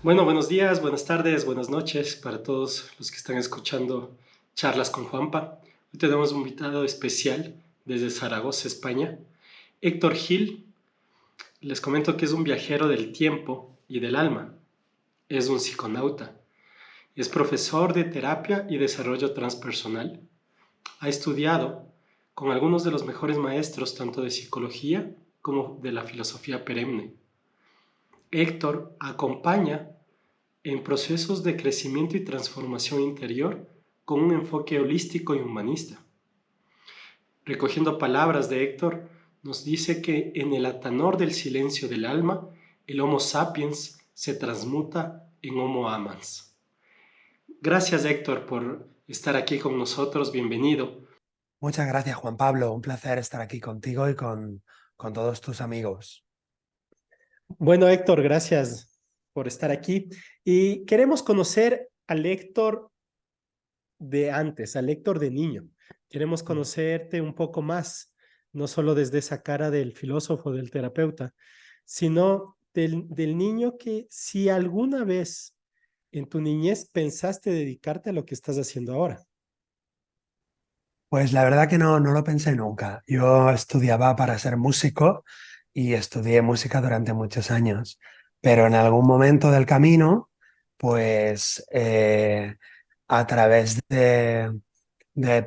Bueno, buenos días, buenas tardes, buenas noches para todos los que están escuchando Charlas con Juanpa. Hoy tenemos un invitado especial desde Zaragoza, España, Héctor Gil. Les comento que es un viajero del tiempo y del alma. Es un psiconauta. Es profesor de terapia y desarrollo transpersonal. Ha estudiado con algunos de los mejores maestros tanto de psicología como de la filosofía perenne. Héctor acompaña en procesos de crecimiento y transformación interior con un enfoque holístico y humanista. Recogiendo palabras de Héctor, nos dice que en el atanor del silencio del alma, el Homo sapiens se transmuta en Homo amans. Gracias, Héctor, por estar aquí con nosotros. Bienvenido. Muchas gracias, Juan Pablo. Un placer estar aquí contigo y con todos tus amigos. Bueno, Héctor, gracias por estar aquí. Y queremos conocer al Héctor de antes, al Héctor de niño. Queremos conocerte un poco más, no solo desde esa cara del filósofo, del terapeuta, sino del niño que si alguna vez en tu niñez pensaste dedicarte a lo que estás haciendo ahora. Pues la verdad que no lo pensé nunca. Yo estudiaba para ser músico y estudié música durante muchos años, pero en algún momento del camino, pues a través de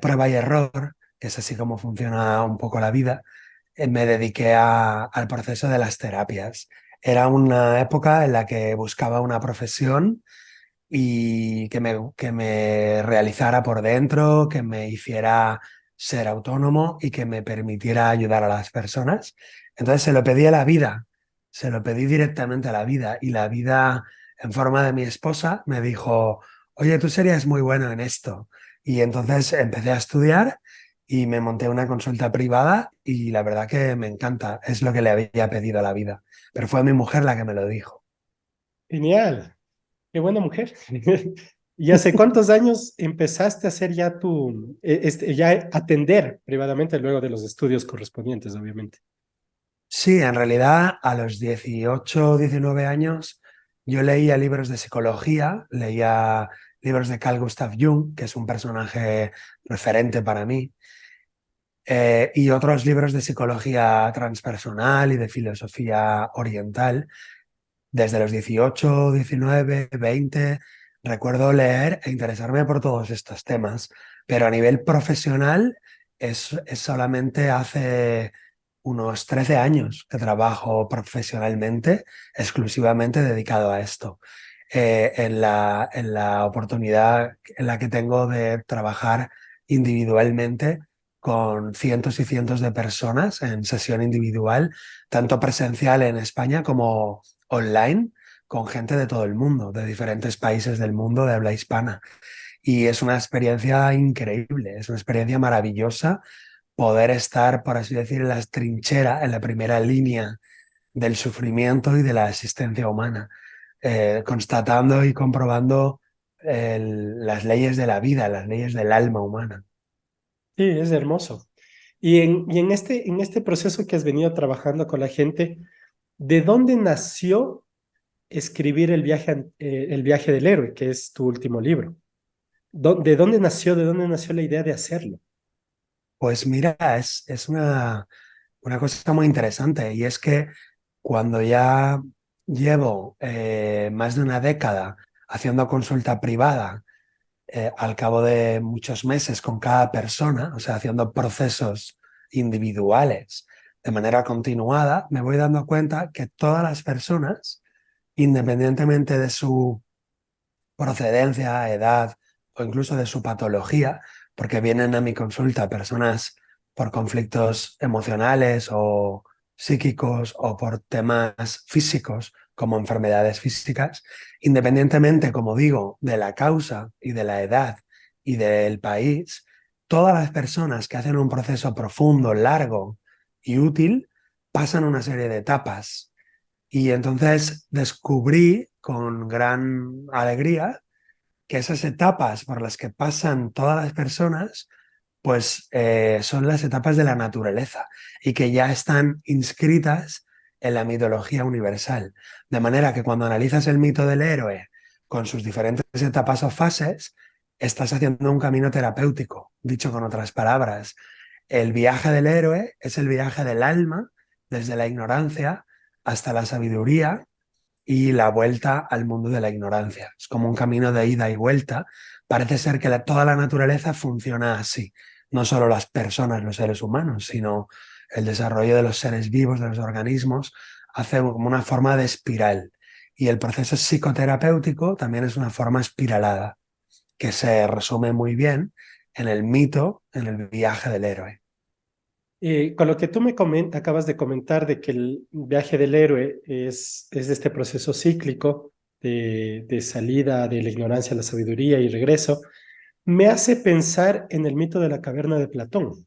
prueba y error, que es así como funciona un poco la vida, me dediqué al proceso de las terapias. Era una época en la que buscaba una profesión y que me realizara por dentro, que me hiciera ser autónomo y que me permitiera ayudar a las personas. Entonces se lo pedí a la vida, se lo pedí directamente a la vida y la vida en forma de mi esposa me dijo, oye, tú serías muy bueno en esto. Y entonces empecé a estudiar y me monté una consulta privada y la verdad que me encanta, es lo que le había pedido a la vida. Pero fue mi mujer la que me lo dijo. Genial, qué buena mujer. ¿Y hace cuántos años empezaste a hacer ya ya atender privadamente luego de los estudios correspondientes, obviamente? Sí, en realidad a los 18 o 19 años yo leía libros de psicología, leía libros de Carl Gustav Jung, que es un personaje referente para mí, y otros libros de psicología transpersonal y de filosofía oriental. Desde los 18, 19, 20, recuerdo leer e interesarme por todos estos temas, pero a nivel profesional es solamente hace unos 13 años que trabajo profesionalmente, exclusivamente dedicado a esto. En la oportunidad en la que tengo de trabajar individualmente con cientos y cientos de personas en sesión individual, tanto presencial en España como online, con gente de todo el mundo, de diferentes países del mundo de habla hispana. Y es una experiencia increíble, es una experiencia maravillosa poder estar, por así decir, en las trincheras, en la primera línea del sufrimiento y de la existencia humana, constatando y comprobando las leyes de la vida, las leyes del alma humana. Sí, es hermoso. Y en este proceso que has venido trabajando con la gente, ¿de dónde nació escribir el viaje del héroe, que es tu último libro? ¿De dónde nació la idea de hacerlo? Pues mira, es una cosa muy interesante y es que cuando ya llevo más de una década haciendo consulta privada, al cabo de muchos meses con cada persona, o sea, haciendo procesos individuales de manera continuada, me voy dando cuenta que todas las personas, independientemente de su procedencia, edad o incluso de su patología, porque vienen a mi consulta personas por conflictos emocionales o psíquicos o por temas físicos como enfermedades físicas, independientemente, como digo, de la causa y de la edad y del país, todas las personas que hacen un proceso profundo, largo y útil pasan una serie de etapas. Y entonces descubrí con gran alegría que esas etapas por las que pasan todas las personas, pues son las etapas de la naturaleza y que ya están inscritas en la mitología universal. De manera que cuando analizas el mito del héroe con sus diferentes etapas o fases, estás haciendo un camino terapéutico. Dicho con otras palabras, el viaje del héroe es el viaje del alma desde la ignorancia hasta la sabiduría y la vuelta al mundo de la ignorancia. Es como un camino de ida y vuelta. Parece ser que toda la naturaleza funciona así. No solo las personas, los seres humanos, sino el desarrollo de los seres vivos, de los organismos, hace como una forma de espiral. Y el proceso psicoterapéutico también es una forma espiralada, que se resume muy bien en el mito, en el viaje del héroe. Con lo que tú acabas de comentar de que el viaje del héroe es este proceso cíclico de salida de la ignorancia a la sabiduría y regreso, me hace pensar en el mito de la caverna de Platón.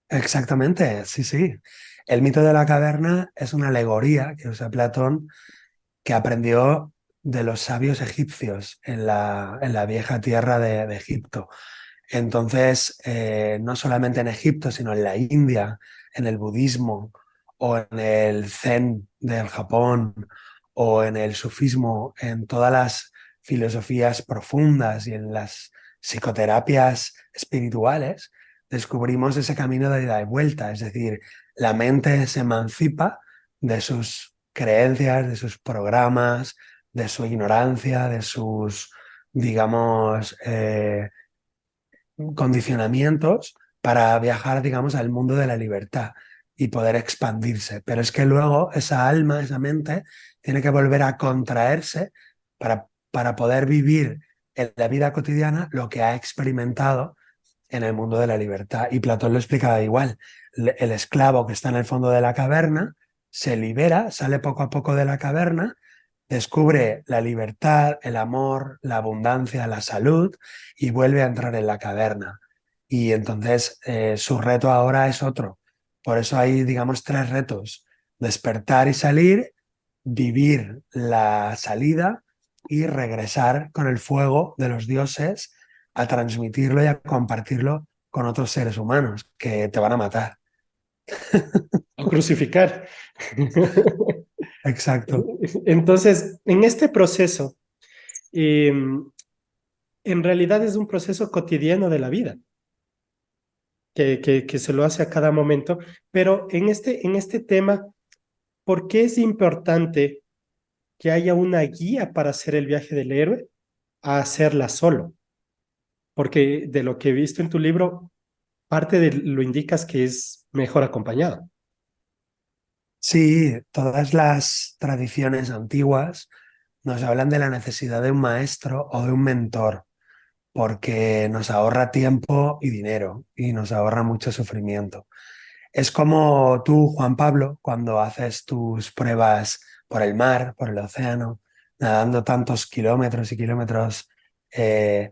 Exactamente, sí, sí. El mito de la caverna es una alegoría que usa Platón, que aprendió de los sabios egipcios en la vieja tierra de Egipto. Entonces, no solamente en Egipto, sino en la India, en el budismo o en el zen del Japón o en el sufismo, en todas las filosofías profundas y en las psicoterapias espirituales, descubrimos ese camino de ida y vuelta, es decir, la mente se emancipa de sus creencias, de sus programas, de su ignorancia, de sus, digamos, condicionamientos para viajar, digamos, al mundo de la libertad y poder expandirse. Pero es que luego esa alma, esa mente, tiene que volver a contraerse para poder vivir en la vida cotidiana lo que ha experimentado en el mundo de la libertad. Y Platón lo explicaba igual. El esclavo que está en el fondo de la caverna se libera, sale poco a poco de la caverna, descubre la libertad, el amor, la abundancia, la salud y vuelve a entrar en la caverna. Y entonces su reto ahora es otro. Por eso hay, digamos, tres retos. Despertar y salir, vivir la salida y regresar con el fuego de los dioses a transmitirlo y a compartirlo con otros seres humanos que te van a matar. O crucificar. Exacto. Entonces, en este proceso, eh, en realidad es un proceso cotidiano de la vida, que se lo hace a cada momento, pero en este tema, ¿por qué es importante que haya una guía para hacer el viaje del héroe a hacerla solo? Porque de lo que he visto en tu libro, parte de lo indicas que es mejor acompañado. Sí, todas las tradiciones antiguas nos hablan de la necesidad de un maestro o de un mentor, porque nos ahorra tiempo y dinero y nos ahorra mucho sufrimiento. Es como tú, Juan Pablo, cuando haces tus pruebas por el mar, por el océano, nadando tantos kilómetros y kilómetros, eh,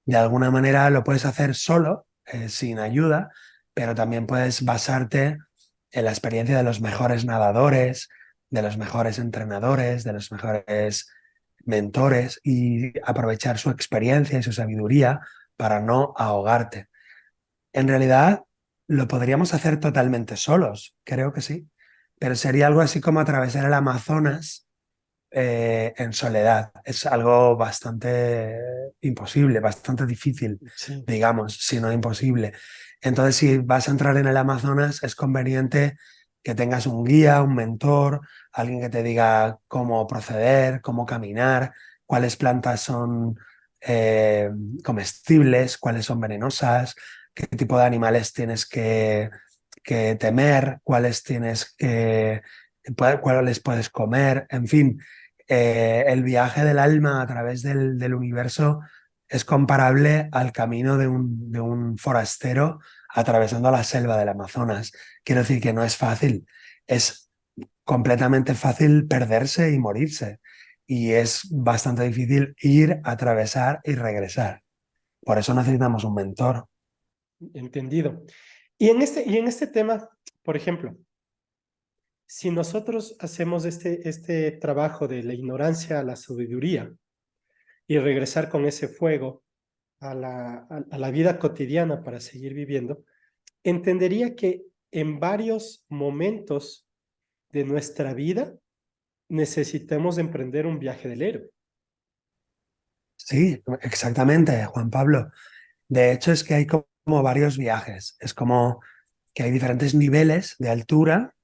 de alguna manera lo puedes hacer solo, sin ayuda, pero también puedes basarte en la experiencia de los mejores nadadores, de los mejores entrenadores, de los mejores mentores y aprovechar su experiencia y su sabiduría para no ahogarte. En realidad, lo podríamos hacer totalmente solos, creo que sí, pero sería algo así como atravesar el Amazonas en soledad. Es algo bastante imposible, bastante difícil, Sí. digamos, si no imposible. Entonces, si vas a entrar en el Amazonas, es conveniente que tengas un guía, un mentor, alguien que te diga cómo proceder, cómo caminar, cuáles plantas son eh, comestibles, cuáles son venenosas, qué tipo de animales tienes que temer, cuáles puedes comer, en fin, el viaje del alma a través del universo es comparable al camino de un forastero atravesando la selva del Amazonas. Quiero decir que no es fácil, es completamente fácil perderse y morirse. Y es bastante difícil ir, atravesar y regresar. Por eso necesitamos un mentor. Entendido. Y en este tema, por ejemplo, si nosotros hacemos este trabajo de la ignorancia a la sabiduría y regresar con ese fuego a la vida cotidiana para seguir viviendo, entendería que en varios momentos de nuestra vida necesitemos emprender un viaje del héroe. Sí, exactamente, Juan Pablo. De hecho, es que hay como varios viajes. Es como que hay diferentes niveles de altura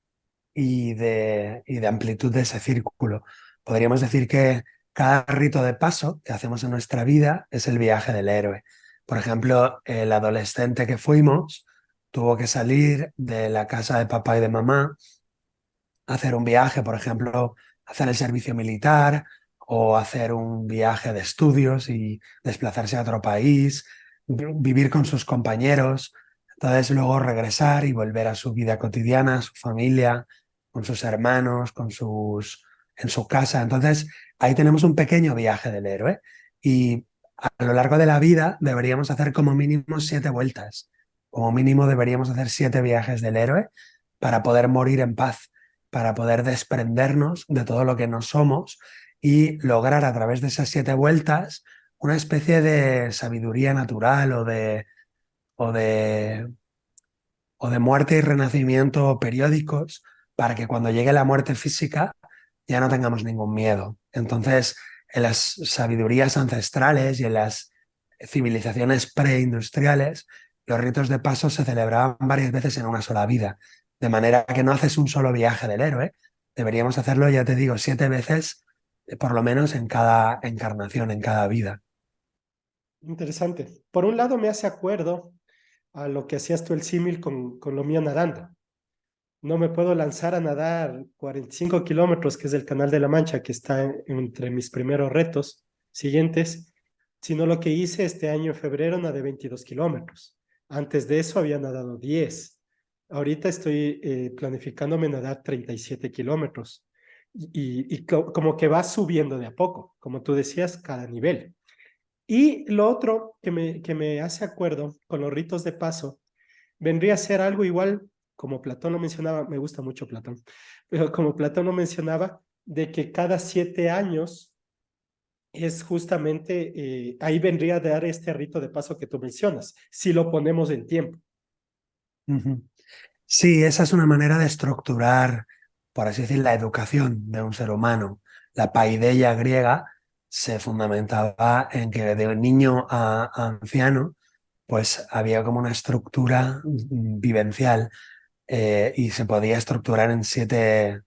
y de amplitud de ese círculo. Podríamos decir que cada rito de paso que hacemos en nuestra vida es el viaje del héroe. Por ejemplo, el adolescente que fuimos tuvo que salir de la casa de papá y de mamá, hacer un viaje, por ejemplo, hacer el servicio militar o hacer un viaje de estudios y desplazarse a otro país, vivir con sus compañeros, entonces luego regresar y volver a su vida cotidiana, su familia, con sus hermanos, en su casa. Entonces ahí tenemos un pequeño viaje del héroe y a lo largo de la vida deberíamos hacer como mínimo 7 vueltas. Como mínimo deberíamos hacer 7 viajes del héroe para poder morir en paz, para poder desprendernos de todo lo que no somos y lograr a través de esas 7 vueltas una especie de sabiduría natural o de, o de muerte y renacimiento periódicos para que cuando llegue la muerte física ya no tengamos ningún miedo. Entonces, en las sabidurías ancestrales y en las civilizaciones preindustriales, los ritos de paso se celebraban varias veces en una sola vida, de manera que no haces un solo viaje del héroe, deberíamos hacerlo, ya te digo, 7 veces, por lo menos en cada encarnación, en cada vida. Interesante. Por un lado me hace acuerdo a lo que hacías tú el símil con lo mío nadando. No me puedo lanzar a nadar 45 kilómetros, que es el Canal de la Mancha, que está entre mis primeros retos siguientes, sino lo que hice este año en febrero, nadé 22 kilómetros. Antes de eso había nadado 10. Ahorita estoy planificándome nadar 37 kilómetros como que va subiendo de a poco, como tú decías, cada nivel. Y lo otro que me hace acuerdo con los ritos de paso vendría a ser algo igual, como Platón lo mencionaba, me gusta mucho Platón, pero como Platón lo mencionaba, de que cada 7 años es justamente, ahí vendría a dar este rito de paso que tú mencionas, si lo ponemos en tiempo. Ujú. Sí, esa es una manera de estructurar, por así decir, la educación de un ser humano. La paideia griega se fundamentaba en que de niño a anciano, pues había como una estructura vivencial y se podía estructurar en siete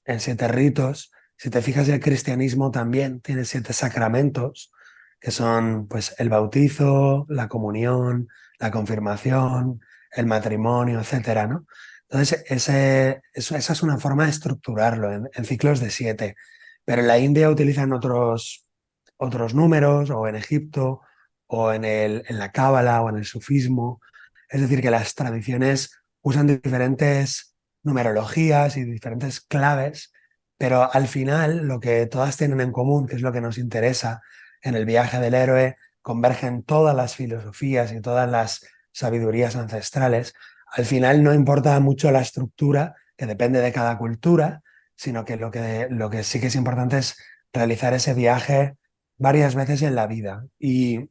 ritos. Si te fijas, el cristianismo también tiene 7 sacramentos, que son pues el bautizo, la comunión, la confirmación, el matrimonio, etcétera, ¿no? Entonces, esa es una forma de estructurarlo en ciclos de 7. Pero en la India utilizan otros números, o en Egipto, o en la Cábala, o en el sufismo. Es decir, que las tradiciones usan diferentes numerologías y diferentes claves, pero al final lo que todas tienen en común, que es lo que nos interesa en el viaje del héroe, convergen todas las filosofías y todas las sabidurías ancestrales. Al final no importa mucho la estructura, que depende de cada cultura, sino que lo que sí que es importante es realizar ese viaje varias veces en la vida. Y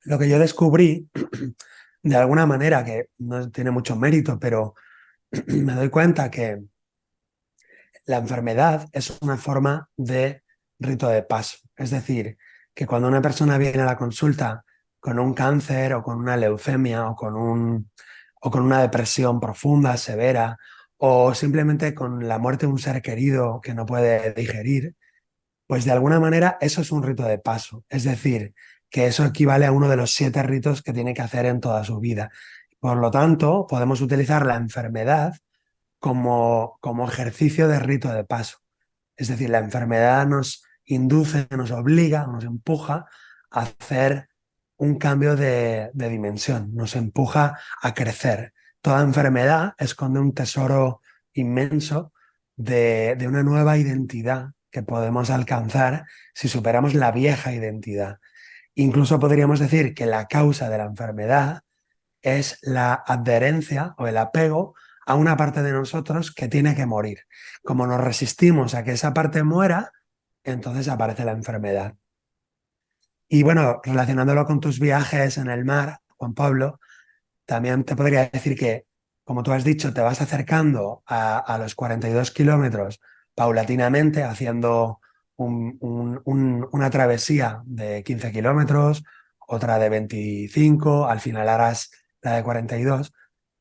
lo que yo descubrí, de alguna manera, que no tiene mucho mérito, pero me doy cuenta que la enfermedad es una forma de rito de paso. Es decir, que cuando una persona viene a la consulta con un cáncer o con una leucemia o con una depresión profunda, severa, o simplemente con la muerte de un ser querido que no puede digerir, pues de alguna manera eso es un rito de paso. Es decir, que eso equivale a uno de los 7 ritos que tiene que hacer en toda su vida. Por lo tanto, podemos utilizar la enfermedad como ejercicio de rito de paso. Es decir, la enfermedad nos induce, nos obliga, nos empuja a hacer un cambio de dimensión, nos empuja a crecer. Toda enfermedad esconde un tesoro inmenso de una nueva identidad que podemos alcanzar si superamos la vieja identidad. Incluso podríamos decir que la causa de la enfermedad es la adherencia o el apego a una parte de nosotros que tiene que morir. Como nos resistimos a que esa parte muera, entonces aparece la enfermedad. Y bueno, relacionándolo con tus viajes en el mar, Juan Pablo, también te podría decir que como tú has dicho, te vas acercando a los 42 kilómetros paulatinamente, haciendo una travesía de 15 kilómetros, otra de 25, al final harás la de 42,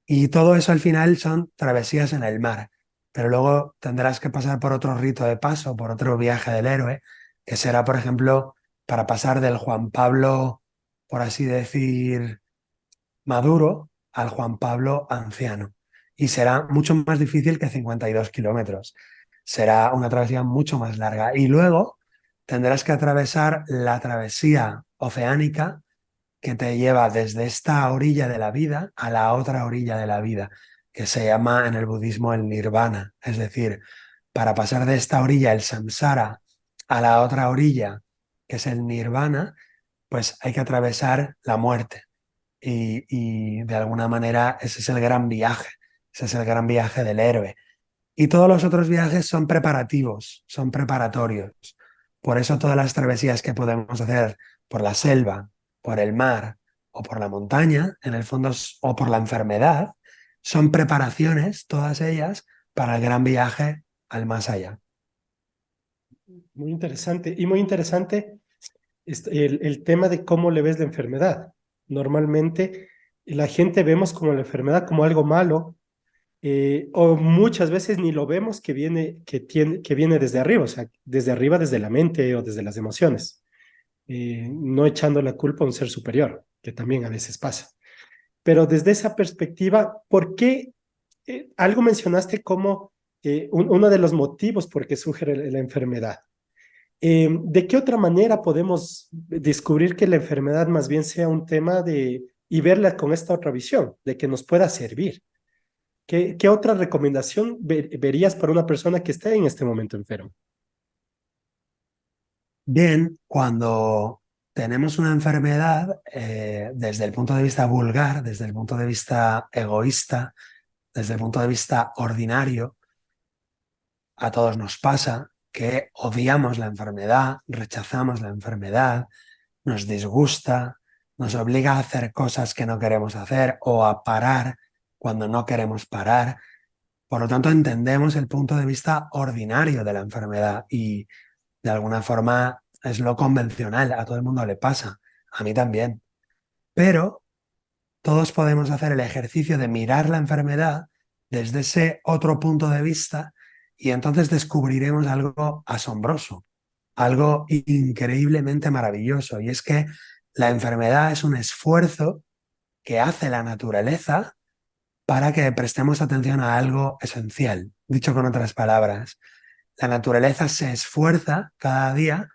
y todo eso al final son travesías en el mar. Pero luego tendrás que pasar por otro rito de paso, por otro viaje del héroe, que será, por ejemplo, para pasar del Juan Pablo, por así decir, maduro al Juan Pablo anciano. Y será mucho más difícil que 52 kilómetros. Será una travesía mucho más larga. Y luego tendrás que atravesar la travesía oceánica que te lleva desde esta orilla de la vida a la otra orilla de la vida, que se llama en el budismo el nirvana. Es decir, para pasar de esta orilla, el samsara, a la otra orilla, que es el nirvana, pues hay que atravesar la muerte. Y de alguna manera ese es el gran viaje, ese es el gran viaje del héroe. Y todos los otros viajes son preparativos, son preparatorios. Por eso todas las travesías que podemos hacer por la selva, por el mar o por la montaña, en el fondo, o por la enfermedad, son preparaciones, todas ellas, para el gran viaje al más allá. Muy interesante. Y muy interesante el tema de cómo le ves la enfermedad. Normalmente la gente vemos como la enfermedad como algo malo, o muchas veces ni lo vemos que viene desde arriba, o sea, desde arriba, desde la mente o desde las emociones, no echando la culpa a un ser superior, que también a veces pasa. Pero desde esa perspectiva, ¿por qué algo mencionaste como uno de los motivos por qué surge la enfermedad? ¿De qué otra manera podemos descubrir que la enfermedad más bien sea un tema y verla con esta otra visión, de que nos pueda servir? ¿Qué otra recomendación verías para una persona que esté en este momento enfermo? Bien, cuando tenemos una enfermedad, desde el punto de vista vulgar, desde el punto de vista egoísta, desde el punto de vista ordinario, a todos nos pasa que odiamos la enfermedad, rechazamos la enfermedad, nos disgusta, nos obliga a hacer cosas que no queremos hacer o a parar cuando no queremos parar. Por lo tanto, entendemos el punto de vista ordinario de la enfermedad y de alguna forma es lo convencional, a todo el mundo le pasa, a mí también. Pero todos podemos hacer el ejercicio de mirar la enfermedad desde ese otro punto de vista y entonces descubriremos algo asombroso, algo increíblemente maravilloso. Y es que la enfermedad es un esfuerzo que hace la naturaleza para que prestemos atención a algo esencial. Dicho con otras palabras, la naturaleza se esfuerza cada día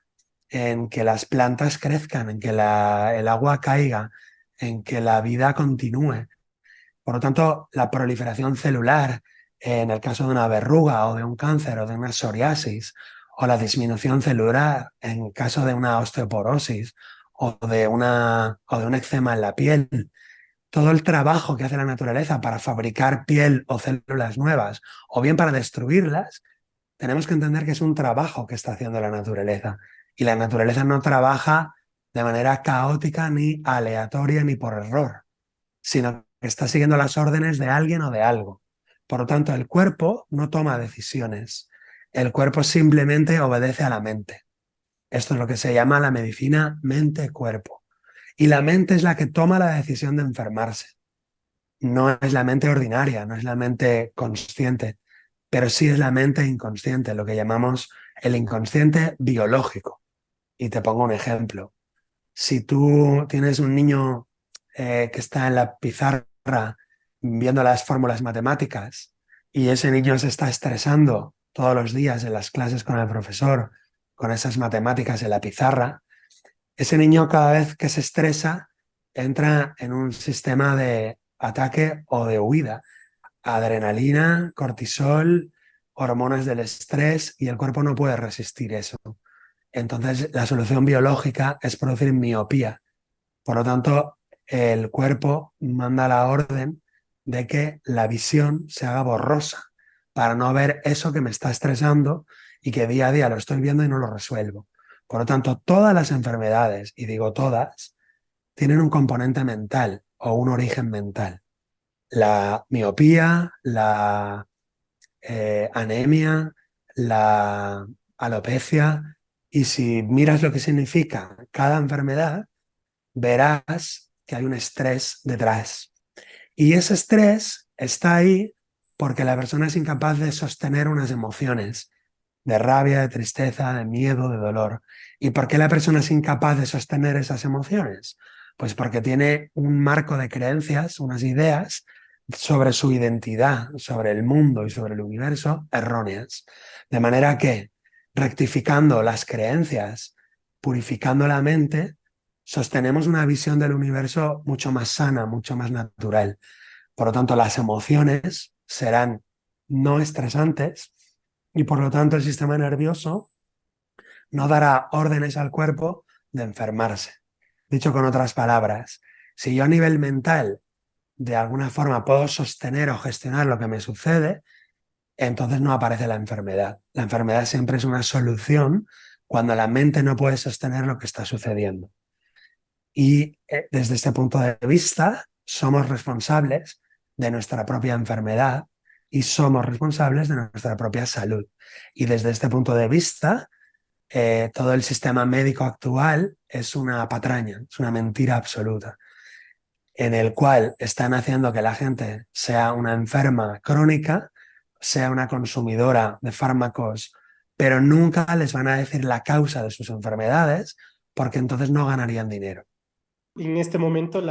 en que las plantas crezcan, en que el agua caiga, en que la vida continúe. Por lo tanto, la proliferación celular, en el caso de una verruga o de un cáncer o de una psoriasis, o la disminución celular en caso de una osteoporosis o de un eczema en la piel, todo el trabajo que hace la naturaleza para fabricar piel o células nuevas, o bien para destruirlas, tenemos que entender que es un trabajo que está haciendo la naturaleza. Y la naturaleza no trabaja de manera caótica, ni aleatoria, ni por error, sino que está siguiendo las órdenes de alguien o de algo. Por lo tanto, el cuerpo no toma decisiones. El cuerpo simplemente obedece a la mente. Esto es lo que se llama la medicina mente-cuerpo. Y la mente es la que toma la decisión de enfermarse. No es la mente ordinaria, no es la mente consciente, pero sí es la mente inconsciente, lo que llamamos el inconsciente biológico. Y te pongo un ejemplo. Si tú tienes un niño que está en la pizarra viendo las fórmulas matemáticas y ese niño se está estresando todos los días en las clases con el profesor, con esas matemáticas en la pizarra, ese niño cada vez que se estresa entra en un sistema de ataque o de huida. Adrenalina, cortisol, hormonas del estrés y el cuerpo no puede resistir eso. Entonces, la solución biológica es producir miopía. Por lo tanto, el cuerpo manda la orden de que la visión se haga borrosa para no ver eso que me está estresando y que día a día lo estoy viendo y no lo resuelvo. Por lo tanto, todas las enfermedades, y digo todas, tienen un componente mental o un origen mental. la miopía, la anemia, la alopecia. Y si miras lo que significa cada enfermedad, verás que hay un estrés detrás. Y ese estrés está ahí porque la persona es incapaz de sostener unas emociones de rabia, de tristeza, de miedo, de dolor. ¿Y por qué la persona es incapaz de sostener esas emociones? Pues porque tiene un marco de creencias, unas ideas sobre su identidad, sobre el mundo y sobre el universo erróneas. De manera que, rectificando las creencias, purificando la mente, sostenemos una visión del universo mucho más sana, mucho más natural. Por lo tanto, las emociones serán no estresantes y por lo tanto el sistema nervioso no dará órdenes al cuerpo de enfermarse. Dicho con otras palabras, si yo a nivel mental de alguna forma puedo sostener o gestionar lo que me sucede, entonces no aparece la enfermedad. La enfermedad siempre es una solución cuando la mente no puede sostener lo que está sucediendo. Y desde este punto de vista, somos responsables de nuestra propia enfermedad y somos responsables de nuestra propia salud. Y desde este punto de vista, todo el sistema médico actual es una patraña, es una mentira absoluta, en el cual están haciendo que la gente sea una enferma crónica, sea una consumidora de fármacos, pero nunca les van a decir la causa de sus enfermedades, porque entonces no ganarían dinero. En este momento,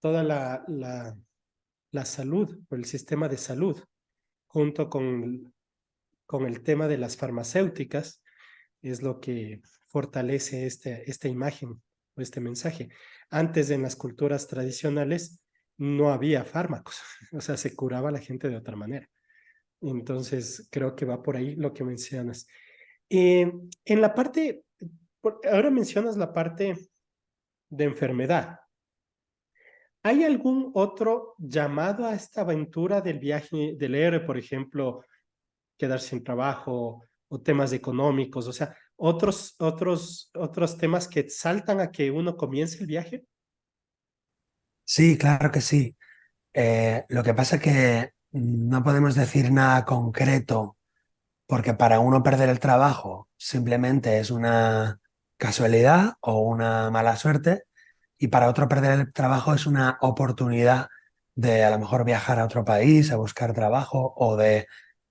toda la salud, o el sistema de salud, junto con el tema de las farmacéuticas, es lo que fortalece esta imagen o este mensaje. Antes, en las culturas tradicionales, no había fármacos, o sea, se curaba a la gente de otra manera. Entonces, creo que va por ahí lo que mencionas. En la parte, ahora mencionas la parte de enfermedad. ¿Hay algún otro llamado a esta aventura del viaje del héroe, por ejemplo, quedarse sin trabajo o temas económicos, o sea, otros temas que saltan a que uno comience el viaje? Sí, claro que sí. Lo que pasa es que no podemos decir nada concreto porque para uno perder el trabajo simplemente es una casualidad o una mala suerte y para otro perder el trabajo es una oportunidad de a lo mejor viajar a otro país, a buscar trabajo o de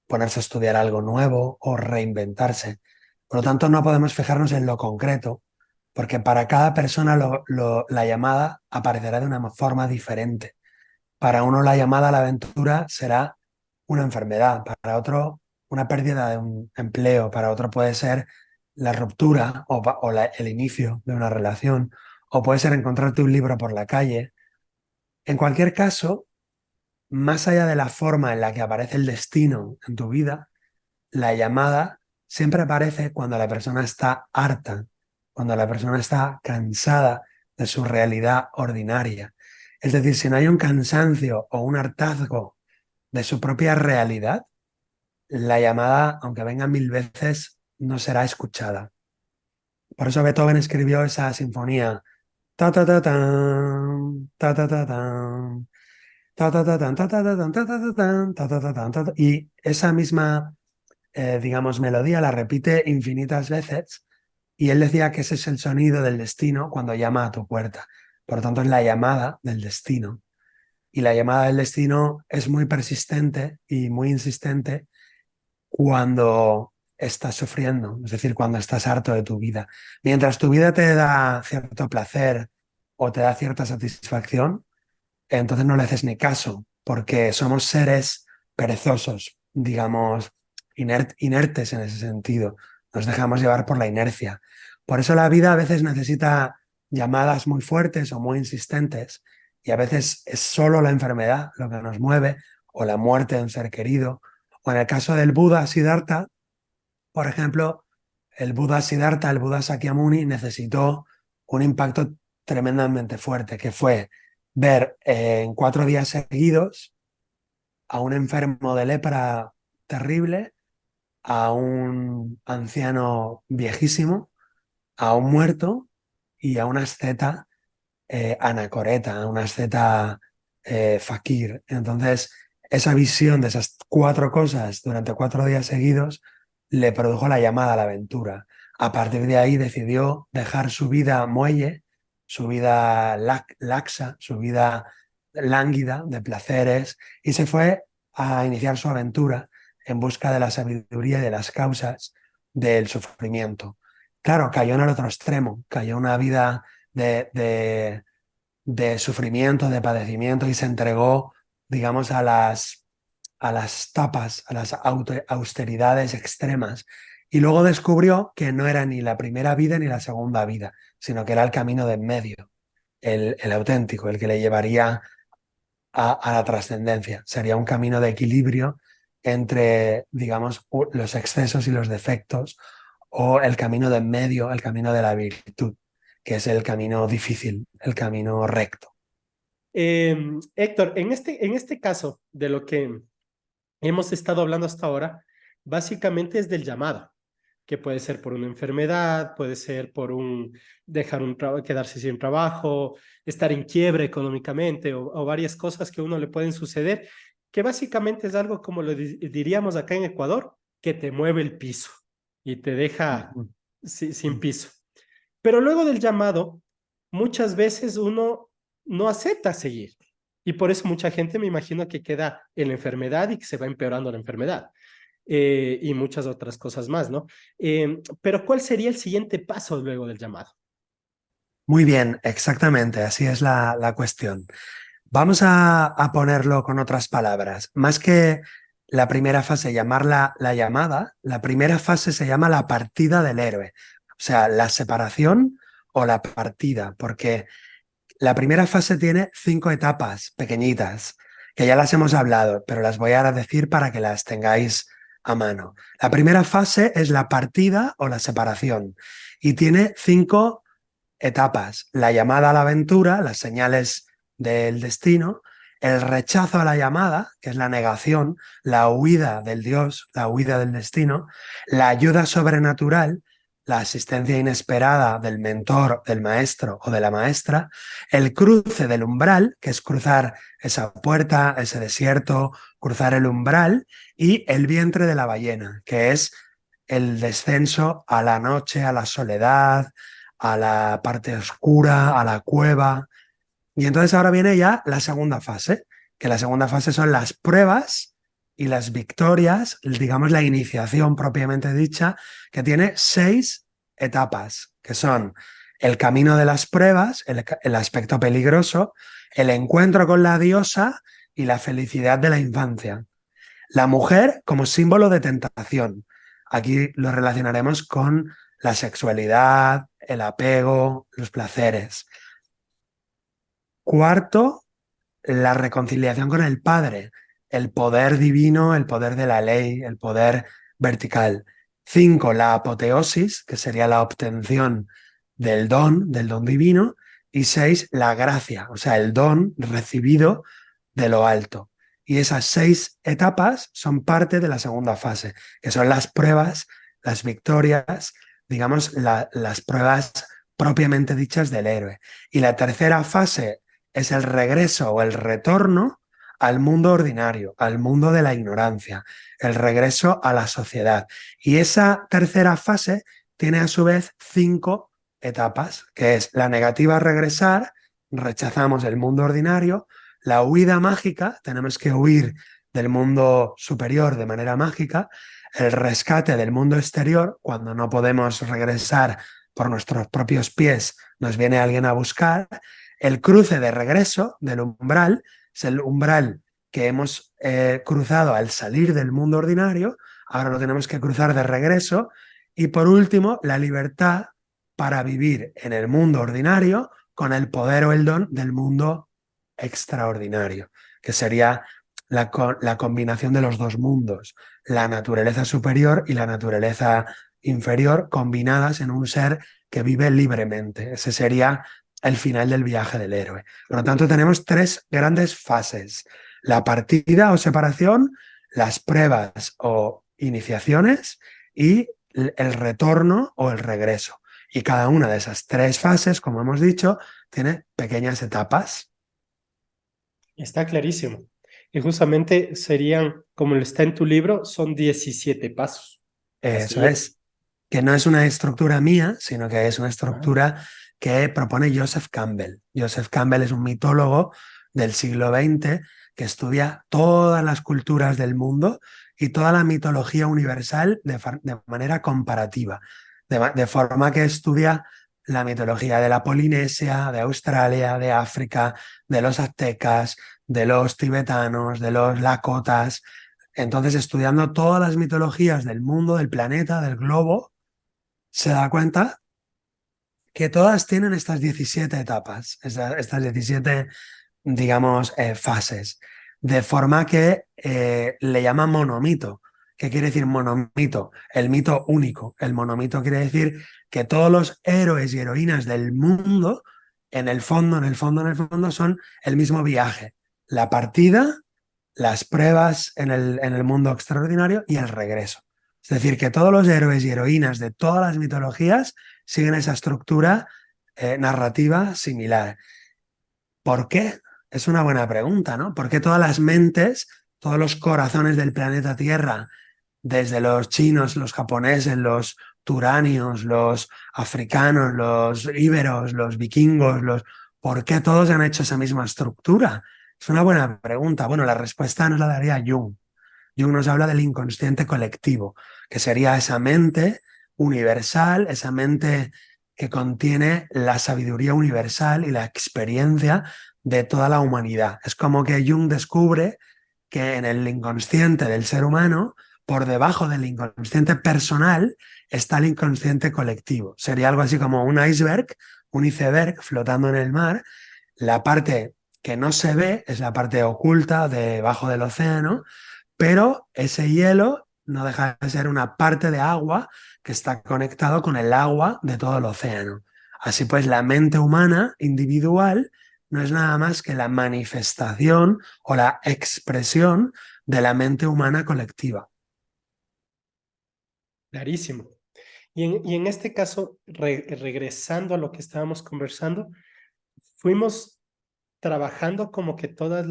ponerse a estudiar algo nuevo o reinventarse. Por lo tanto, no podemos fijarnos en lo concreto porque para cada persona la llamada aparecerá de una forma diferente. Para uno la llamada a la aventura será una enfermedad, para otro una pérdida de un empleo, para otro puede ser la ruptura el inicio de una relación, o puede ser encontrarte un libro por la calle. En cualquier caso, más allá de la forma en la que aparece el destino en tu vida, la llamada siempre aparece cuando la persona está harta, cuando la persona está cansada de su realidad ordinaria. Es decir, si no hay un cansancio o un hartazgo de su propia realidad, la llamada, aunque venga mil veces, no será escuchada. Por eso Beethoven escribió esa sinfonía. Ta ta ta tan, ta ta ta tan, ta ta ta tan, ta ta ta tan, ta ta ta tan, ta ta ta tan, ta ta. Y esa misma, digamos, melodía la repite infinitas veces. Y él decía que ese es el sonido del destino cuando llama a tu puerta. Por lo tanto, es la llamada del destino. Y la llamada del destino es muy persistente y muy insistente cuando estás sufriendo, es decir, cuando estás harto de tu vida. Mientras tu vida te da cierto placer o te da cierta satisfacción, entonces no le haces ni caso, porque somos seres perezosos, digamos, inertes en ese sentido. Nos dejamos llevar por la inercia. Por eso la vida a veces necesita llamadas muy fuertes o muy insistentes y a veces es solo la enfermedad lo que nos mueve o la muerte de un ser querido. O en el caso del Buda Siddhartha, por ejemplo, el Buda Siddhartha, el Buda Sakyamuni, necesitó un impacto tremendamente fuerte, que fue ver en 4 días seguidos a un enfermo de lepra terrible, a un anciano viejísimo, a un muerto y a una asceta anacoreta, a una asceta fakir. Entonces, esa visión de esas cuatro cosas durante 4 días seguidos le produjo la llamada a la aventura. A partir de ahí decidió dejar su vida muelle, su vida laxa, su vida lánguida de placeres, y se fue a iniciar su aventura en busca de la sabiduría y de las causas del sufrimiento. Claro, cayó en el otro extremo, cayó en una vida de sufrimiento, de padecimiento, y se entregó, digamos, a las tapas, a las austeridades extremas. Y luego descubrió que no era ni la primera vida ni la segunda vida, sino que era el camino de en medio, el auténtico, el que le llevaría a la trascendencia. Sería un camino de equilibrio entre, digamos, los excesos y los defectos, o el camino de en medio, el camino de la virtud, que es el camino difícil, el camino recto. Héctor, en este caso de lo que hemos estado hablando hasta ahora, básicamente es del llamado, que puede ser por una enfermedad, puede ser por dejar quedarse sin trabajo, estar en quiebra económicamente o varias cosas que a uno le pueden suceder, que básicamente es algo como lo diríamos acá en Ecuador, que te mueve el piso y te deja sin piso. Pero luego del llamado, muchas veces uno no acepta seguir. Y por eso mucha gente me imagino que queda en la enfermedad y que se va empeorando la enfermedad. Y muchas otras cosas más, ¿no? Pero ¿cuál sería el siguiente paso luego del llamado? Muy bien, exactamente, así es la cuestión. Vamos a ponerlo con otras palabras. Más que la primera fase, llamarla la llamada, la primera fase se llama la partida del héroe. O sea, la separación o la partida, porque la primera fase tiene 5 etapas pequeñitas, que ya las hemos hablado, pero las voy a decir para que las tengáis a mano. La primera fase es la partida o la separación, y tiene 5 etapas: la llamada a la aventura, las señales del destino; el rechazo a la llamada, que es la negación, la huida del Dios, la huida del destino; la ayuda sobrenatural, la asistencia inesperada del mentor, del maestro o de la maestra; el cruce del umbral, que es cruzar esa puerta, ese desierto, cruzar el umbral; y el vientre de la ballena, que es el descenso a la noche, a la soledad, a la parte oscura, a la cueva. Y entonces ahora viene ya la segunda fase, que la segunda fase son las pruebas y las victorias, digamos la iniciación propiamente dicha, que tiene 6 etapas, que son el camino de las pruebas, el aspecto peligroso, el encuentro con la diosa y la felicidad de la infancia. La mujer como símbolo de tentación. Aquí lo relacionaremos con la sexualidad, el apego, los placeres. Cuarto, la reconciliación con el Padre, el poder divino, el poder de la ley, el poder vertical. 5, la apoteosis, que sería la obtención del don divino. Y 6, la gracia, o sea, el don recibido de lo alto. Y esas 6 etapas son parte de la segunda fase, que son las pruebas, las victorias, digamos, las pruebas propiamente dichas del héroe. Y la tercera fase es el regreso o el retorno al mundo ordinario, al mundo de la ignorancia, el regreso a la sociedad. Y esa tercera fase tiene a su vez 5 etapas, que es la negativa a regresar, rechazamos el mundo ordinario; la huida mágica, tenemos que huir del mundo superior de manera mágica; el rescate del mundo exterior, cuando no podemos regresar por nuestros propios pies, nos viene alguien a buscar; el cruce de regreso del umbral, es el umbral que hemos cruzado al salir del mundo ordinario, ahora lo tenemos que cruzar de regreso; y por último, la libertad para vivir en el mundo ordinario con el poder o el don del mundo extraordinario, que sería la combinación de los dos mundos, la naturaleza superior y la naturaleza inferior, combinadas en un ser que vive libremente. Ese sería el final del viaje del héroe. Por lo tanto, tenemos 3 grandes fases: la partida o separación, las pruebas o iniciaciones, y el retorno o el regreso. Y cada una de esas 3 fases, como hemos dicho, tiene pequeñas etapas. Está clarísimo. Y justamente serían, como está en tu libro, son 17 pasos a Eso seguir. es, que no es una estructura mía, sino que es una Ajá. estructura que propone Joseph Campbell. Joseph Campbell es un mitólogo del siglo XX que estudia todas las culturas del mundo y toda la mitología universal de manera comparativa, de forma que estudia la mitología de la Polinesia, de Australia, de África, de los aztecas, de los tibetanos, de los lakotas. Entonces, estudiando todas las mitologías del mundo, del planeta, del globo, se da cuenta que todas tienen estas 17 etapas, estas 17, digamos, fases, de forma que le llama monomito. ¿Qué quiere decir monomito? El mito único. El monomito quiere decir que todos los héroes y heroínas del mundo, en el fondo, en el fondo, en el fondo, son el mismo viaje. La partida, las pruebas en el mundo extraordinario y el regreso. Es decir, que todos los héroes y heroínas de todas las mitologías siguen esa estructura narrativa similar. ¿Por qué? Es una buena pregunta, ¿no? ¿Por qué todas las mentes, todos los corazones del planeta Tierra, desde los chinos, los japoneses, los turanios, los africanos, los íberos, los vikingos, ¿por qué todos han hecho esa misma estructura? Es una buena pregunta. Bueno, la respuesta nos la daría Jung. Jung nos habla del inconsciente colectivo, que sería esa mente universal, esa mente que contiene la sabiduría universal y la experiencia de toda la humanidad. Es como que Jung descubre que en el inconsciente del ser humano, por debajo del inconsciente personal, está el inconsciente colectivo. Sería algo así como un iceberg, un iceberg flotando en el mar. La parte que no se ve es la parte oculta debajo del océano, pero ese hielo no deja de ser una parte de agua que está conectado con el agua de todo el océano. Así pues, la mente humana individual no es nada más que la manifestación o la expresión de la mente humana colectiva. Clarísimo. Y en este caso, regresando a lo que estábamos conversando, fuimos trabajando como que todas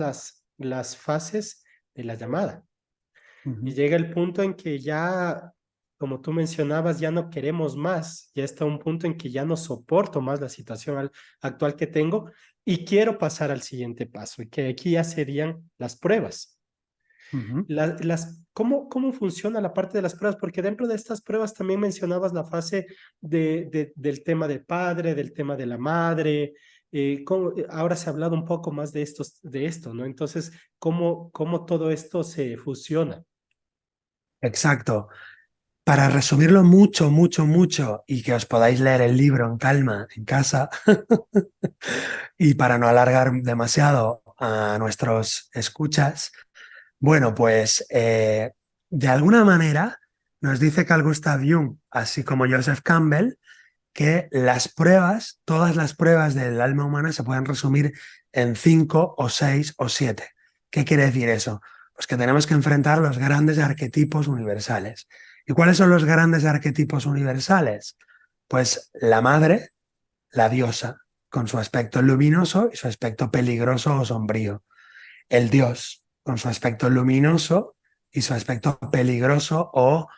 las fases de la llamada. Uh Y -huh. llega el punto en que ya, como tú mencionabas, ya no queremos más. Ya está un punto en que ya no soporto más la situación actual que tengo y quiero pasar al siguiente paso, y que aquí ya serían las pruebas. Uh -huh. ¿Cómo funciona la parte de las pruebas? Porque dentro de estas pruebas también mencionabas la fase del tema de padre, del tema de la madre. Ahora se ha hablado un poco más de esto, ¿no? Entonces, ¿cómo todo esto se fusiona? Exacto. Para resumirlo mucho, mucho, mucho y que os podáis leer el libro en calma en casa y para no alargar demasiado a nuestros escuchas, bueno, pues de alguna manera nos dice Carl Gustav Jung, así como Joseph Campbell, que las pruebas, todas las pruebas del alma humana se pueden resumir en 5 o 6 o 7. ¿Qué quiere decir eso? Pues que tenemos que enfrentar los grandes arquetipos universales. ¿Y cuáles son los grandes arquetipos universales? Pues la madre, la diosa, con su aspecto luminoso y su aspecto peligroso o sombrío. El dios, con su aspecto luminoso y su aspecto peligroso o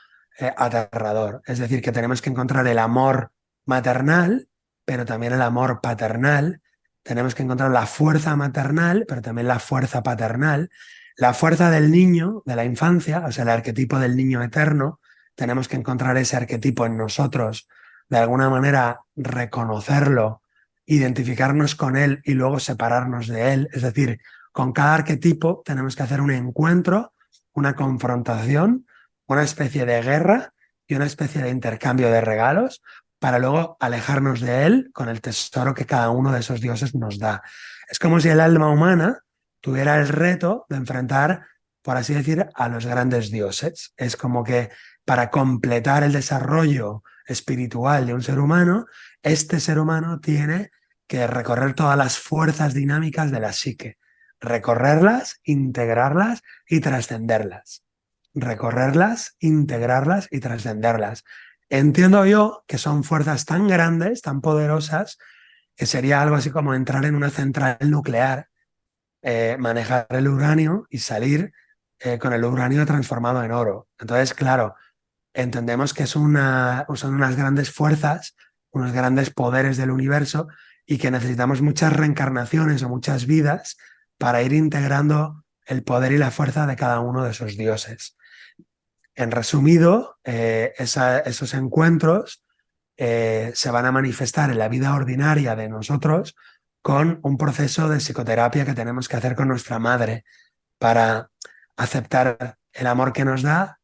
aterrador. Es decir, que tenemos que encontrar el amor maternal, pero también el amor paternal. Tenemos que encontrar la fuerza maternal, pero también la fuerza paternal. La fuerza del niño, de la infancia, o sea, el arquetipo del niño eterno. Tenemos que encontrar ese arquetipo en nosotros, de alguna manera reconocerlo, identificarnos con él y luego separarnos de él. Es decir, con cada arquetipo tenemos que hacer un encuentro, una confrontación, una especie de guerra y una especie de intercambio de regalos para luego alejarnos de él con el tesoro que cada uno de esos dioses nos da. Es como si el alma humana tuviera el reto de enfrentar, por así decir, a los grandes dioses. Es como que para completar el desarrollo espiritual de un ser humano, este ser humano tiene que recorrer todas las fuerzas dinámicas de la psique, recorrerlas, integrarlas y trascenderlas. Recorrerlas, integrarlas y trascenderlas. Entiendo yo que son fuerzas tan grandes, tan poderosas, que sería algo así como entrar en una central nuclear manejar el uranio y salir con el uranio transformado en oro. Entonces, claro, entendemos que son unas grandes fuerzas, unos grandes poderes del universo y que necesitamos muchas reencarnaciones o muchas vidas para ir integrando el poder y la fuerza de cada uno de esos dioses. En resumido, esos encuentros se van a manifestar en la vida ordinaria de nosotros con un proceso de psicoterapia que tenemos que hacer con nuestra madre para aceptar el amor que nos da,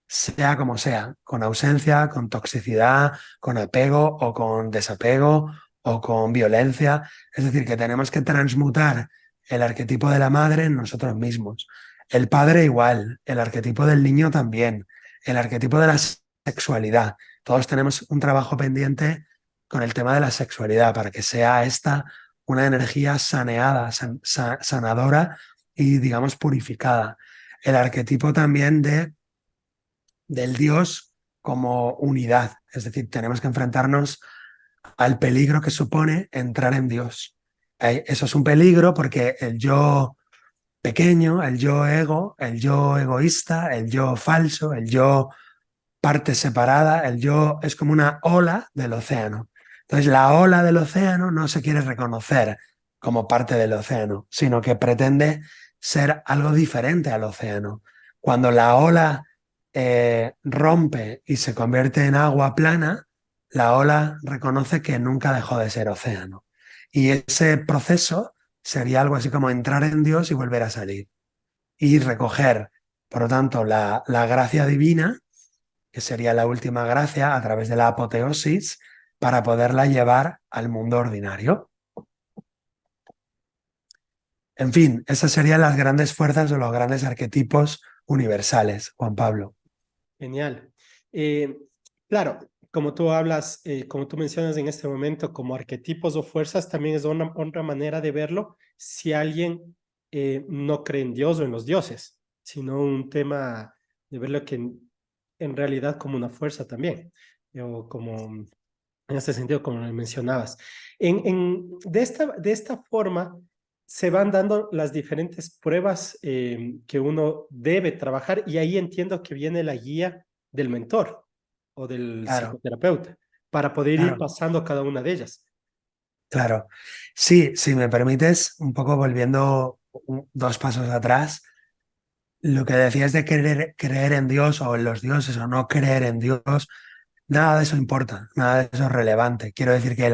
sea como sea, con ausencia, con toxicidad, con apego o con desapego o con violencia. Es decir, que tenemos que transmutar el arquetipo de la madre en nosotros mismos. El padre igual, el arquetipo del niño también, el arquetipo de la sexualidad. Todos tenemos un trabajo pendiente con el tema de la sexualidad para que sea esta una energía saneada, sanadora y, digamos, purificada. El arquetipo también del Dios como unidad, es decir, tenemos que enfrentarnos al peligro que supone entrar en Dios. Eso es un peligro porque el yo pequeño, el yo ego, el yo egoísta, el yo falso, el yo parte separada, el yo es como una ola del océano. Entonces la ola del océano no se quiere reconocer como parte del océano, sino que pretende ser algo diferente al océano. Cuando la ola rompe y se convierte en agua plana, la ola reconoce que nunca dejó de ser océano. Y ese proceso sería algo así como entrar en Dios y volver a salir. Y recoger, por lo tanto, la gracia divina, que sería la última gracia a través de la apoteosis, para poderla llevar al mundo ordinario. En fin, esas serían las grandes fuerzas o los grandes arquetipos universales, Juan Pablo. Genial. Eh, claro, como tú hablas, como tú mencionas en este momento, como arquetipos o fuerzas, también es otra manera de verlo si alguien no cree en Dios o en los dioses, sino un tema de verlo que en realidad como una fuerza también, o como en este sentido, como lo mencionabas. De esta forma se van dando las diferentes pruebas que uno debe trabajar y ahí entiendo que viene la guía del mentor o del Claro, psicoterapeuta para poder ir claro, pasando cada una de ellas. claro. Sí, si me permites, un poco volviendo dos pasos atrás, lo que decías de creer en Dios o en los dioses o no creer en Dios, nada de eso importa, nada de eso es relevante. Quiero decir que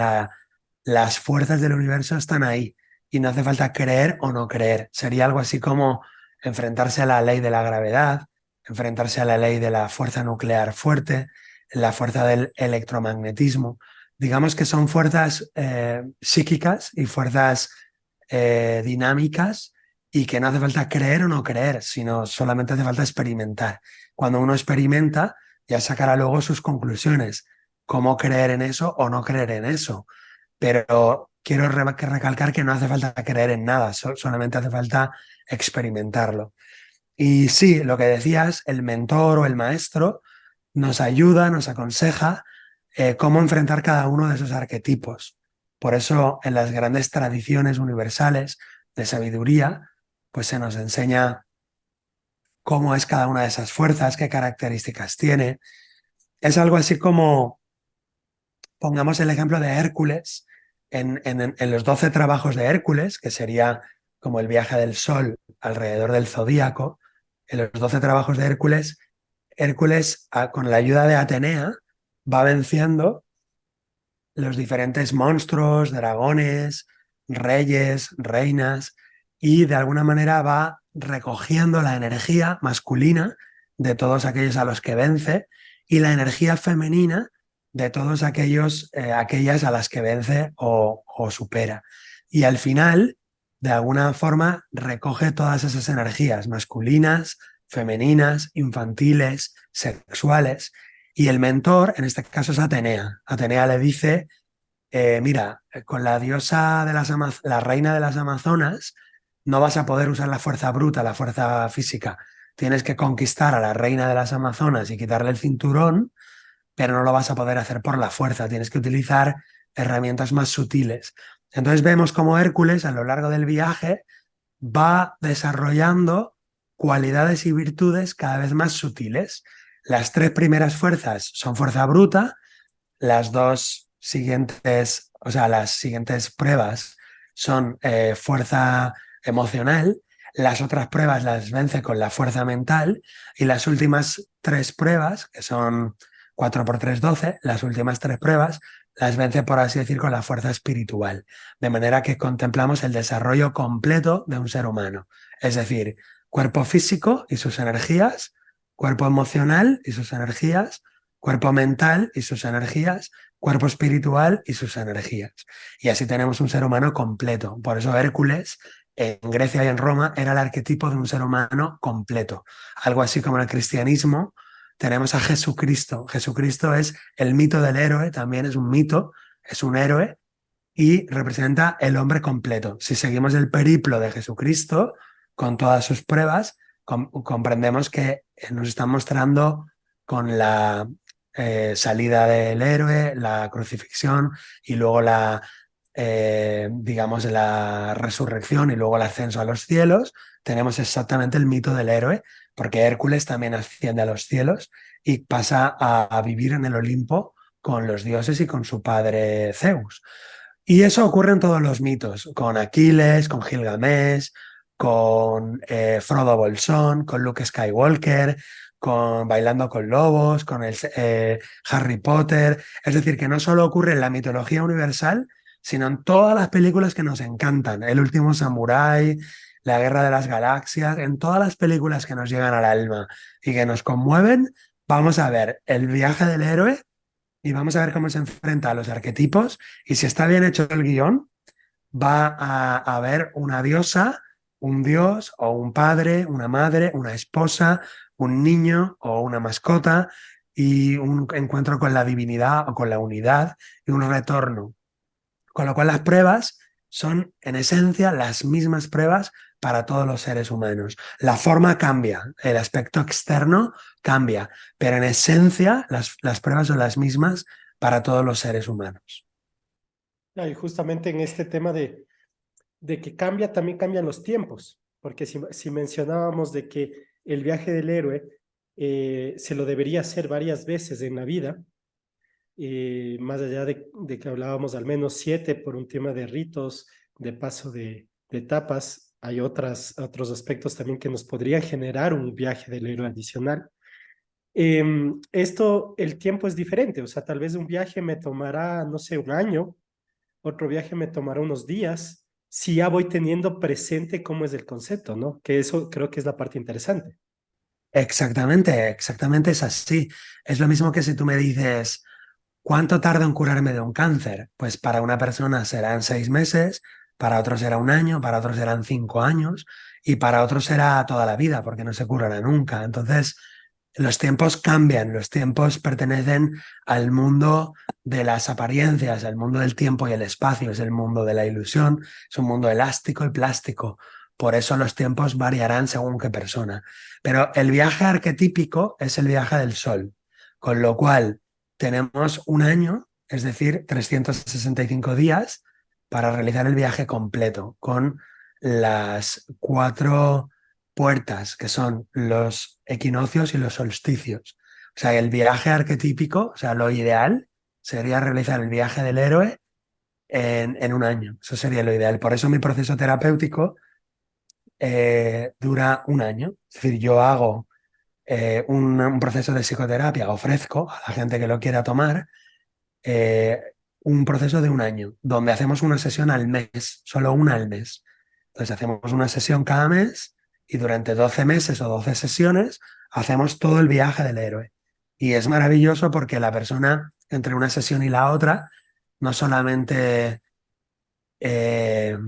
las fuerzas del universo están ahí y no hace falta creer o no creer. Sería algo así como enfrentarse a la ley de la gravedad, enfrentarse a la ley de la fuerza nuclear fuerte, la fuerza del electromagnetismo. Digamos que son fuerzas psíquicas y fuerzas dinámicas y que no hace falta creer o no creer, sino solamente hace falta experimentar. Cuando uno experimenta, ya sacará luego sus conclusiones, cómo creer en eso o no creer en eso. Pero quiero recalcar que no hace falta creer en nada, solamente hace falta experimentarlo. Y sí, lo que decías, el mentor o el maestro nos ayuda, nos aconseja cómo enfrentar cada uno de esos arquetipos. Por eso en las grandes tradiciones universales de sabiduría, pues se nos enseña cómo es cada una de esas fuerzas, qué características tiene. Es algo así como, pongamos el ejemplo de Hércules, en los 12 trabajos de Hércules, que sería como el viaje del sol alrededor del zodíaco, en los 12 trabajos de Hércules, Hércules, con la ayuda de Atenea, va venciendo los diferentes monstruos, dragones, reyes, reinas, y de alguna manera va recogiendo la energía masculina de todos aquellos a los que vence y la energía femenina de todos aquellas a las que vence o supera. Y al final, de alguna forma, recoge todas esas energías masculinas, femeninas, infantiles, sexuales. Y el mentor, en este caso, es Atenea. Atenea le dice, mira, con la diosa de la reina de las Amazonas, no vas a poder usar la fuerza bruta, la fuerza física. Tienes que conquistar a la reina de las Amazonas y quitarle el cinturón, pero no lo vas a poder hacer por la fuerza. Tienes que utilizar herramientas más sutiles. Entonces vemos como Hércules a lo largo del viaje va desarrollando cualidades y virtudes cada vez más sutiles. Las tres primeras fuerzas son fuerza bruta, las dos siguientes, o sea, las siguientes pruebas son fuerza emocional, las otras pruebas las vence con la fuerza mental y las últimas tres pruebas, que son 4 por 3 12, las últimas tres pruebas las vence, por así decir, con la fuerza espiritual. De manera que contemplamos el desarrollo completo de un ser humano. Es decir, cuerpo físico y sus energías, cuerpo emocional y sus energías, cuerpo mental y sus energías, cuerpo espiritual y sus energías. Y así tenemos un ser humano completo. Por eso Hércules, en Grecia y en Roma, era el arquetipo de un ser humano completo. Algo así como en el cristianismo tenemos a Jesucristo. Jesucristo es el mito del héroe, también es un mito, es un héroe y representa el hombre completo. Si seguimos el periplo de Jesucristo con todas sus pruebas, comprendemos que nos está mostrando con la salida del héroe, la crucifixión y luego digamos, la resurrección y luego el ascenso a los cielos, tenemos exactamente el mito del héroe, porque Hércules también asciende a los cielos y pasa a vivir en el Olimpo con los dioses y con su padre Zeus. Y eso ocurre en todos los mitos, con Aquiles, con Gilgamesh, con Frodo Bolsón, con Luke Skywalker, con Bailando con Lobos, con Harry Potter. Es decir, que no solo ocurre en la mitología universal, sino en todas las películas que nos encantan. El último Samurái, La Guerra de las Galaxias, en todas las películas que nos llegan al alma y que nos conmueven, vamos a ver el viaje del héroe y vamos a ver cómo se enfrenta a los arquetipos y si está bien hecho el guión, va a haber una diosa, un dios o un padre, una madre, una esposa, un niño o una mascota y un encuentro con la divinidad o con la unidad y un retorno. Con lo cual las pruebas son en esencia las mismas pruebas para todos los seres humanos. La forma cambia, el aspecto externo cambia, pero en esencia las pruebas son las mismas para todos los seres humanos. Y justamente en este tema de que cambia, también cambian los tiempos, porque si mencionábamos de que el viaje del héroe se lo debería hacer varias veces en la vida, más allá de que hablábamos al menos 7 por un tema de ritos, de paso de etapas, hay otros aspectos también que nos podrían generar un viaje del héroe adicional. El tiempo es diferente, o sea, tal vez un viaje me tomará, no sé, un año, otro viaje me tomará unos días, si ya voy teniendo presente cómo es el concepto, ¿no? Que eso creo que es la parte interesante. Exactamente, exactamente es así. Es lo mismo que si tú me dices, ¿cuánto tarda en curarme de un cáncer? Pues para una persona serán 6 meses, para otro será un año, para otro serán 5 años y para otro será toda la vida porque no se curará nunca. Entonces, los tiempos cambian, los tiempos pertenecen al mundo de las apariencias, al mundo del tiempo y el espacio, es el mundo de la ilusión, es un mundo elástico y plástico. Por eso los tiempos variarán según qué persona. Pero el viaje arquetípico es el viaje del sol, con lo cual tenemos un año, es decir, 365 días para realizar el viaje completo con las cuatro puertas, que son los equinoccios y los solsticios. O sea, el viaje arquetípico, o sea, lo ideal sería realizar el viaje del héroe en un año. Eso sería lo ideal. Por eso mi proceso terapéutico dura un año. Es decir, yo hago un proceso de psicoterapia, ofrezco a la gente que lo quiera tomar eh, un proceso de un año, donde hacemos una sesión al mes, solo una al mes. Entonces hacemos una sesión cada mes y durante 12 meses o 12 sesiones hacemos todo el viaje del héroe. Y es maravilloso porque la persona entre una sesión y la otra no solamente eh,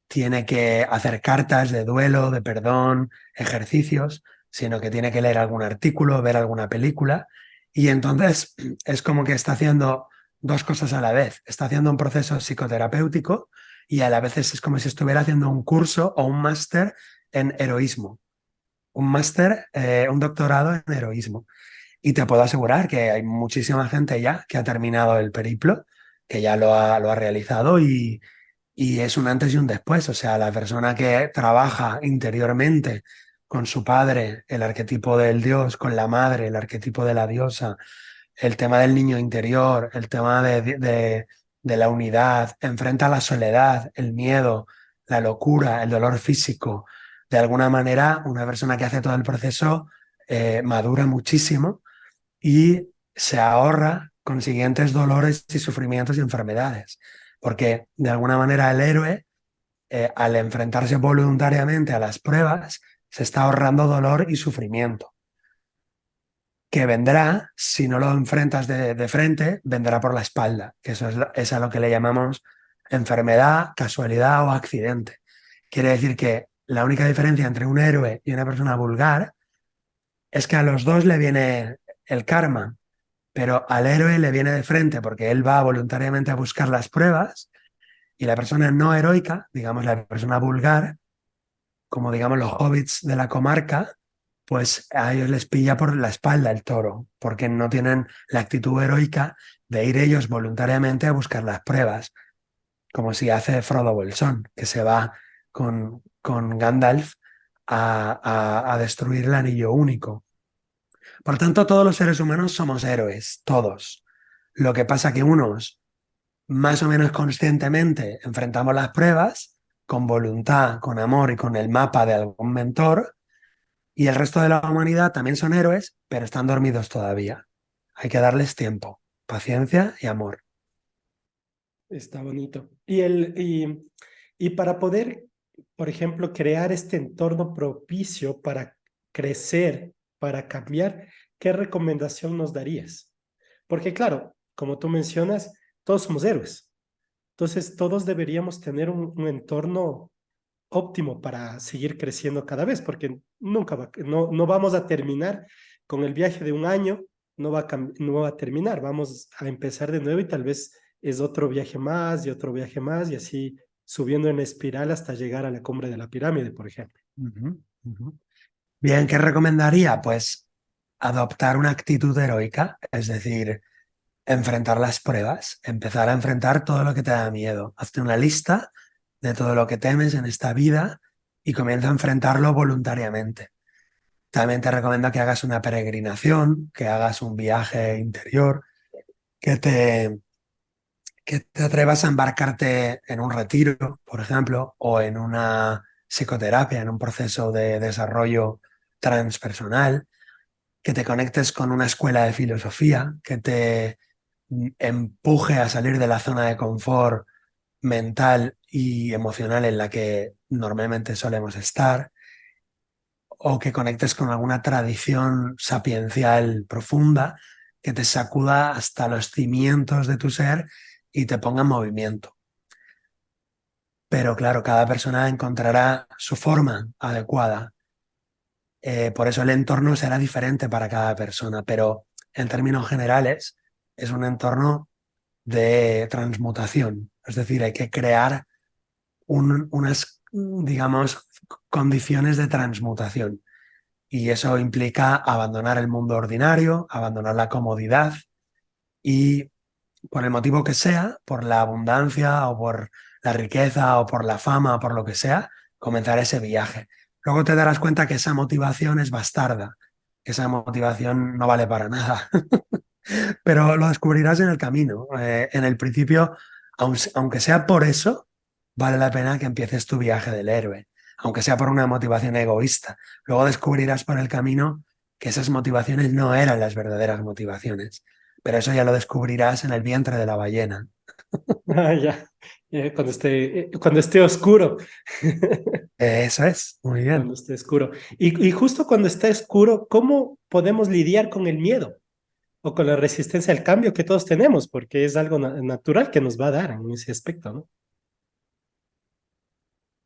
tiene que hacer cartas de duelo, de perdón, ejercicios, sino que tiene que leer algún artículo, ver alguna película. Y entonces es como que está haciendo dos cosas a la vez. Está haciendo un proceso psicoterapéutico y a la vez es como si estuviera haciendo un curso o un máster en heroísmo. Un máster, un doctorado en heroísmo. Y te puedo asegurar que hay muchísima gente ya que ha terminado el periplo, que ya lo ha realizado y es un antes y un después. O sea, la persona que trabaja interiormente con su padre, el arquetipo del dios, con la madre, el arquetipo de la diosa, el tema del niño interior, el tema de la unidad, enfrenta la soledad, el miedo, la locura, el dolor físico. De alguna manera, una persona que hace todo el proceso madura muchísimo y se ahorra consiguientes dolores y sufrimientos y enfermedades. Porque de alguna manera el héroe, al enfrentarse voluntariamente a las pruebas, se está ahorrando dolor y sufrimiento que vendrá, si no lo enfrentas de frente, vendrá por la espalda, que eso es a lo que le llamamos enfermedad, casualidad o accidente. Quiere decir que la única diferencia entre un héroe y una persona vulgar es que a los dos le viene el karma, pero al héroe le viene de frente porque él va voluntariamente a buscar las pruebas y la persona no heroica, digamos la persona vulgar, como digamos los hobbits de la comarca, pues a ellos les pilla por la espalda el toro, porque no tienen la actitud heroica de ir ellos voluntariamente a buscar las pruebas, como si hace Frodo Bolsón, que se va con Gandalf a destruir el anillo único. Por tanto, todos los seres humanos somos héroes, todos. Lo que pasa que unos más o menos conscientemente enfrentamos las pruebas con voluntad, con amor y con el mapa de algún mentor, y el resto de la humanidad también son héroes, pero están dormidos todavía. Hay que darles tiempo, paciencia y amor. Está bonito. Y para poder, por ejemplo, crear este entorno propicio para crecer, para cambiar, ¿qué recomendación nos darías? Porque claro, como tú mencionas, todos somos héroes. Entonces, todos deberíamos tener un entorno óptimo para seguir creciendo cada vez, porque nunca va, no vamos a terminar con el viaje de un año, no va a terminar, vamos a empezar de nuevo y tal vez es otro viaje más y otro viaje más y así subiendo en espiral hasta llegar a la cumbre de la pirámide, por ejemplo. Uh-huh, uh-huh. Bien, ¿qué recomendaría? Pues adoptar una actitud heroica, es decir, enfrentar las pruebas, empezar a enfrentar todo lo que te da miedo. Hazte una lista de todo lo que temes en esta vida y comienza a enfrentarlo voluntariamente. También te recomiendo que hagas una peregrinación, que hagas un viaje interior, que te, que te atrevas a embarcarte en un retiro, por ejemplo, o en una psicoterapia, en un proceso de desarrollo transpersonal, que te conectes con una escuela de filosofía, que te empuje a salir de la zona de confort mental y emocional en la que normalmente solemos estar, o que conectes con alguna tradición sapiencial profunda que te sacuda hasta los cimientos de tu ser y te ponga en movimiento. Pero claro, cada persona encontrará su forma adecuada. Por eso el entorno será diferente para cada persona, pero en términos generales es un entorno de transmutación. Es decir, hay que crear unas, digamos, condiciones de transmutación. Y eso implica abandonar el mundo ordinario, abandonar la comodidad y, por el motivo que sea, por la abundancia o por la riqueza o por la fama o por lo que sea, comenzar ese viaje. Luego te darás cuenta que esa motivación es bastarda, que esa motivación no vale para nada, pero lo descubrirás en el camino. En el principio, aunque sea por eso, vale la pena que empieces tu viaje del héroe, aunque sea por una motivación egoísta. Luego descubrirás por el camino que esas motivaciones no eran las verdaderas motivaciones, pero eso ya lo descubrirás en el vientre de la ballena. Ah, ya, cuando esté oscuro. Eso es, muy bien. Cuando esté oscuro. Y justo cuando está oscuro, ¿cómo podemos lidiar con el miedo o con la resistencia al cambio que todos tenemos? Porque es algo natural que nos va a dar en ese aspecto, ¿no?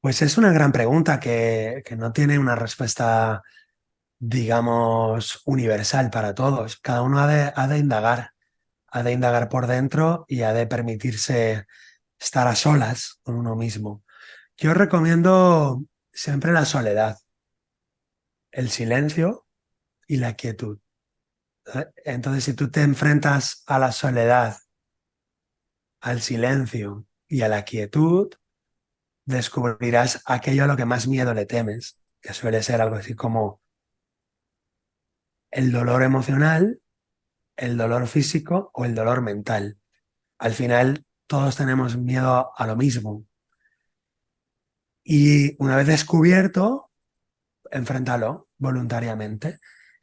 Pues es una gran pregunta que no tiene una respuesta, digamos, universal para todos. Cada uno ha de indagar por dentro y ha de permitirse estar a solas con uno mismo. Yo recomiendo siempre la soledad, el silencio y la quietud. Entonces, si tú te enfrentas a la soledad, al silencio y a la quietud, descubrirás aquello a lo que más miedo le temes, que suele ser algo así como el dolor emocional, el dolor físico o el dolor mental. Al final, todos tenemos miedo a lo mismo. Y una vez descubierto, enfréntalo voluntariamente.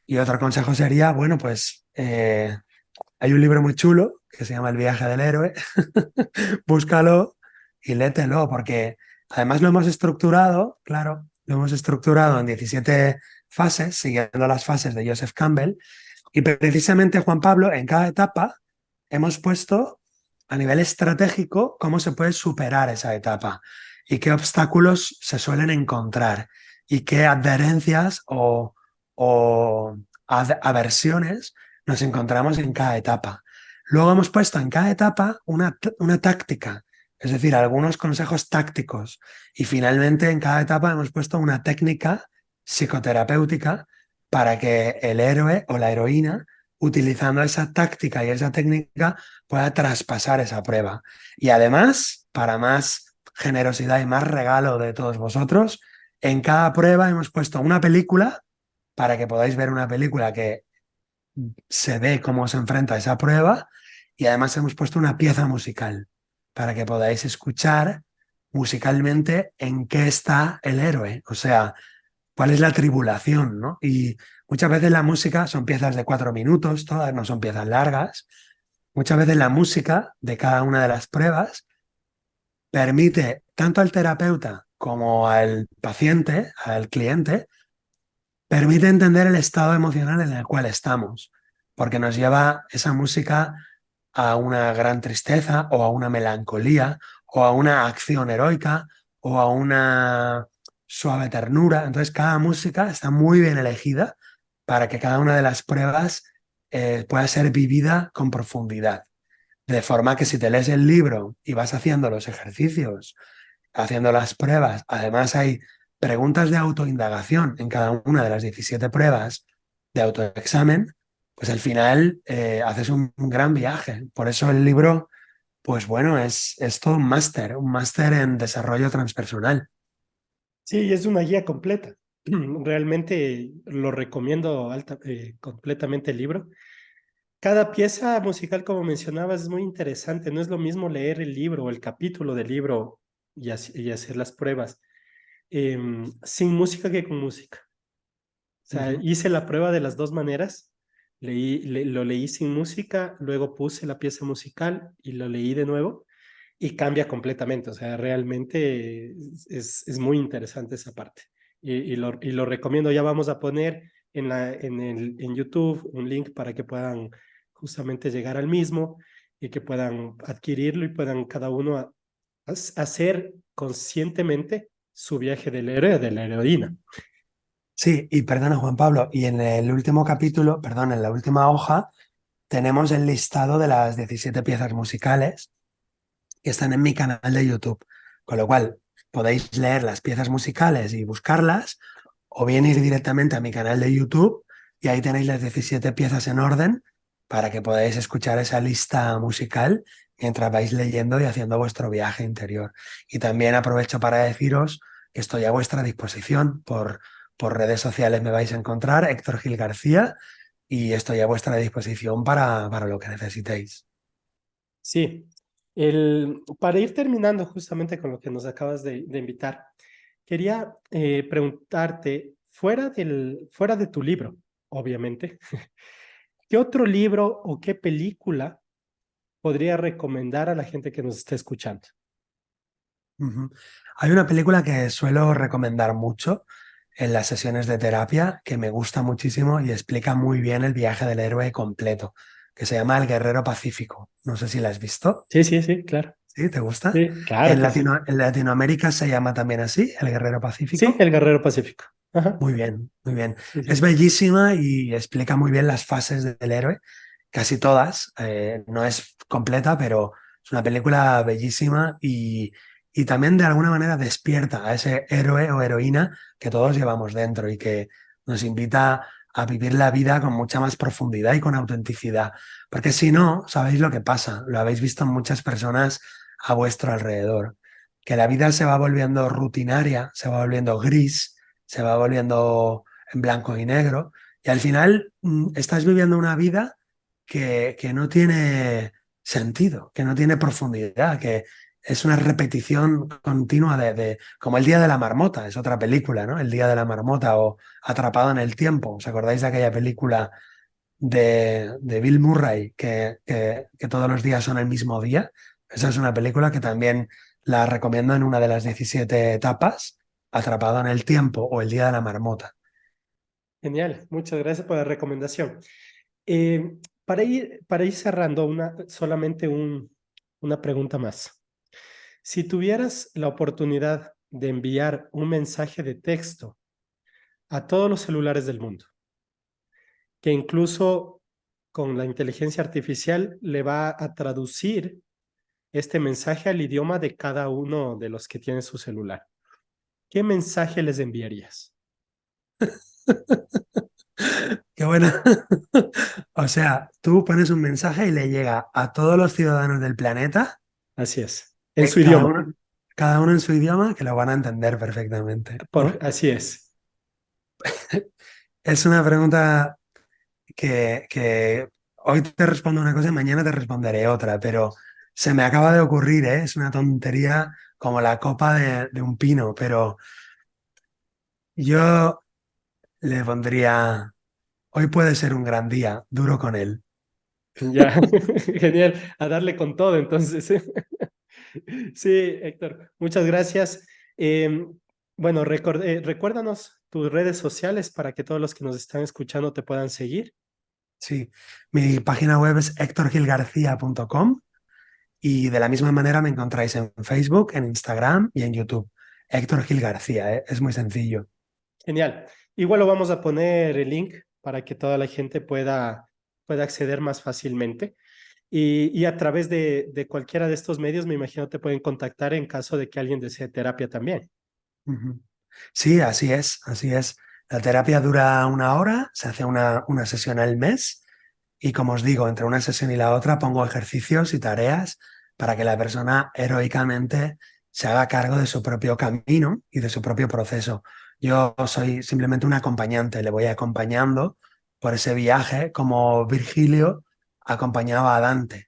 Y otro consejo sería, bueno, pues hay un libro muy chulo que se llama El viaje del héroe. Búscalo y léetelo, porque además lo hemos estructurado, claro, lo hemos estructurado en 17 fases, siguiendo las fases de Joseph Campbell. Y precisamente, Juan Pablo, en cada etapa hemos puesto a nivel estratégico cómo se puede superar esa etapa y qué obstáculos se suelen encontrar y qué adherencias o aversiones nos encontramos en cada etapa. Luego hemos puesto en cada etapa una táctica, es decir, algunos consejos tácticos. Y finalmente en cada etapa hemos puesto una técnica psicoterapéutica para que el héroe o la heroína, utilizando esa táctica y esa técnica, pueda traspasar esa prueba. Y además, para más generosidad y más regalo de todos vosotros, en cada prueba hemos puesto una película para que podáis ver una película que se ve cómo se enfrenta a esa prueba, y además hemos puesto una pieza musical para que podáis escuchar musicalmente en qué está el héroe, o sea, cuál es la tribulación, ¿no? Y muchas veces la música son piezas de 4 minutos, todas no son piezas largas. Muchas veces la música de cada una de las pruebas permite tanto al terapeuta como al paciente, al cliente, permite entender el estado emocional en el cual estamos, porque nos lleva esa música a una gran tristeza o a una melancolía o a una acción heroica o a una suave ternura. Entonces cada música está muy bien elegida para que cada una de las pruebas pueda ser vivida con profundidad. De forma que si te lees el libro y vas haciendo los ejercicios, haciendo las pruebas, además hay preguntas de autoindagación en cada una de las 17 pruebas de autoexamen, pues al final haces un gran viaje. Por eso el libro, pues bueno, es todo un máster en desarrollo transpersonal. Sí, y es una guía completa. Realmente lo recomiendo completamente el libro. Cada pieza musical, como mencionabas, es muy interesante. No es lo mismo leer el libro o el capítulo del libro y hacer las pruebas sin música que con música. O sea, Ujú. hice la prueba de las dos maneras. Lo leí sin música, luego puse la pieza musical y lo leí de nuevo y cambia completamente. O sea, realmente es muy interesante esa parte. Y lo recomiendo. Ya vamos a poner en YouTube un link para que puedan justamente llegar al mismo y que puedan adquirirlo y puedan cada uno hacer conscientemente su viaje del héroe o de la heroína. Sí, y perdona Juan Pablo, y en el último capítulo, perdón, en la última hoja, tenemos el listado de las 17 piezas musicales que están en mi canal de YouTube. Con lo cual, podéis leer las piezas musicales y buscarlas, o bien ir directamente a mi canal de YouTube y ahí tenéis las 17 piezas en orden para que podáis escuchar esa lista musical mientras vais leyendo y haciendo vuestro viaje interior. Y también aprovecho para deciros que estoy a vuestra disposición por redes sociales, me vais a encontrar, Héctor Gil García, y estoy a vuestra disposición para lo que necesitéis. Sí, para ir terminando justamente con lo que nos acabas de invitar, quería preguntarte, fuera de tu libro, obviamente, ¿qué otro libro o qué película podría recomendar a la gente que nos está escuchando? Ujú. Hay una película que suelo recomendar mucho en las sesiones de terapia que me gusta muchísimo y explica muy bien el viaje del héroe completo, que se llama El Guerrero Pacífico. No sé si la has visto. Sí, sí, sí, claro. ¿Sí? ¿Te gusta? Sí, claro que sí. En Latinoamérica se llama también así, El Guerrero Sí, Pacífico. El Guerrero Pacífico. Ajá. Muy bien, muy bien. Sí, Es sí. bellísima y explica muy bien las fases del héroe, casi todas. No es completa, pero es una película bellísima y también de alguna manera despierta a ese héroe o heroína que todos llevamos dentro y que nos invita a vivir la vida con mucha más profundidad y con autenticidad. Porque si no, sabéis lo que pasa, lo habéis visto en muchas personas a vuestro alrededor, que la vida se va volviendo rutinaria, se va volviendo gris, se va volviendo en blanco y negro, y al final estás viviendo una vida que no tiene sentido, que no tiene profundidad, que es una repetición continua como El Día de la Marmota, es otra película, ¿no? El Día de la Marmota o Atrapado en el Tiempo. ¿Os acordáis de aquella película de Bill Murray que todos los días son el mismo día? Esa es una película que también la recomiendo en una de las 17 etapas, Atrapado en el Tiempo o El Día de la Marmota. Genial, muchas gracias por la recomendación. Eh, para ir cerrando, solamente una pregunta más. Si tuvieras la oportunidad de enviar un mensaje de texto a todos los celulares del mundo, que incluso con la inteligencia artificial le va a traducir este mensaje al idioma de cada uno de los que tiene su celular, ¿qué mensaje les enviarías? Qué buena. O sea, tú pones un mensaje y le llega a todos los ciudadanos del planeta, Así es, en su cada idioma, uno, cada uno en su idioma, que lo van a entender perfectamente, ¿no? así es. Es una pregunta que hoy te respondo una cosa y mañana te responderé otra, pero se me acaba de ocurrir, ¿eh? Es una tontería como la copa de un pino, pero yo le pondría, hoy puede ser un gran día, duro con él. Ya, genial, a darle con todo entonces. Sí, Héctor, muchas gracias. Bueno, recuérdanos tus redes sociales para que todos los que nos están escuchando te puedan seguir. Sí, mi página web es hectorgilgarcía.com y de la misma manera me encontráis en Facebook, en Instagram y en YouTube. Héctor Gil García, ¿eh? Es muy sencillo. Genial. Igual lo vamos a poner el link para que toda la gente pueda acceder más fácilmente. Y a través de cualquiera de estos medios, me imagino te pueden contactar en caso de que alguien desee terapia también. Ujú. Sí, así es, así es. La terapia dura una hora, se hace una sesión al mes y como os digo, entre una sesión y la otra pongo ejercicios y tareas para que la persona heroicamente se haga cargo de su propio camino y de su propio proceso. Yo soy simplemente un acompañante, le voy acompañando por ese viaje como Virgilio acompañaba a Dante.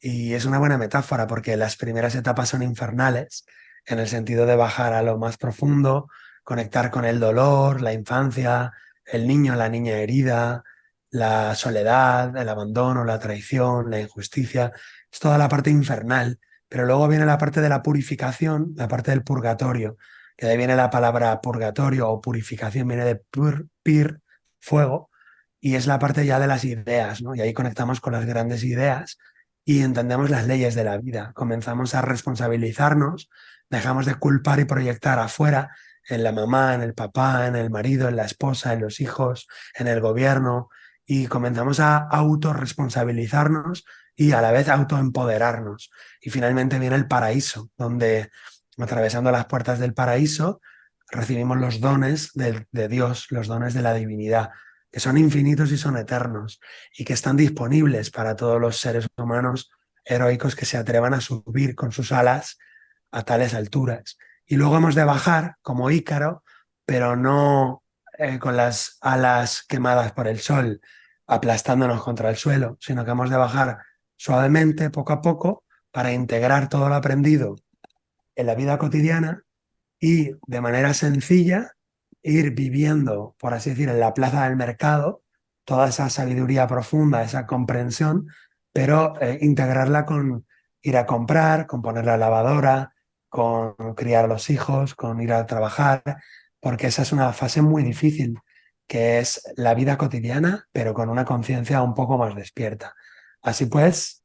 Y es una buena metáfora porque las primeras etapas son infernales, en el sentido de bajar a lo más profundo, conectar con el dolor, la infancia, el niño, la niña herida, la soledad, el abandono, la traición, la injusticia. Es toda la parte infernal. Pero luego viene la parte de la purificación, la parte del purgatorio, que de ahí viene la palabra purgatorio o purificación, viene de pir, fuego, y es la parte ya de las ideas, ¿no? Y ahí conectamos con las grandes ideas y entendemos las leyes de la vida. Comenzamos a responsabilizarnos, dejamos de culpar y proyectar afuera, en la mamá, en el papá, en el marido, en la esposa, en los hijos, en el gobierno, y comenzamos a autorresponsabilizarnos y a la vez autoempoderarnos. Y finalmente viene el paraíso, donde atravesando las puertas del paraíso recibimos los dones de Dios, los dones de la divinidad, que son infinitos y son eternos y que están disponibles para todos los seres humanos heroicos que se atrevan a subir con sus alas a tales alturas. Y luego hemos de bajar como Ícaro, pero no con las alas quemadas por el sol, aplastándonos contra el suelo, sino que hemos de bajar suavemente, poco a poco, para integrar todo lo aprendido en la vida cotidiana y de manera sencilla ir viviendo, por así decir, en la plaza del mercado, toda esa sabiduría profunda, esa comprensión, pero integrarla con ir a comprar, con poner la lavadora, con criar a los hijos, con ir a trabajar, porque esa es una fase muy difícil, que es la vida cotidiana, pero con una conciencia un poco más despierta. Así pues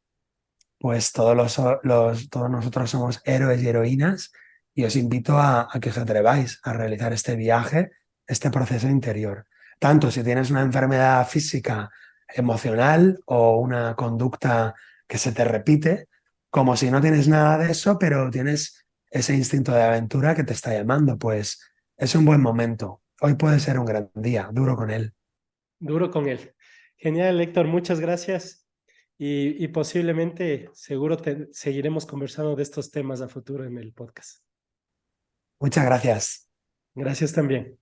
todos nosotros somos héroes y heroínas y os invito a que os atreváis a realizar este viaje, este proceso interior. Tanto si tienes una enfermedad física, emocional o una conducta que se te repite, como si no tienes nada de eso, pero tienes ese instinto de aventura que te está llamando, pues es un buen momento. Hoy puede ser un gran día, duro con él. Duro con él. Genial, Héctor, muchas gracias. Y posiblemente, seguro seguiremos conversando de estos temas a futuro en el podcast. Muchas gracias. Gracias también.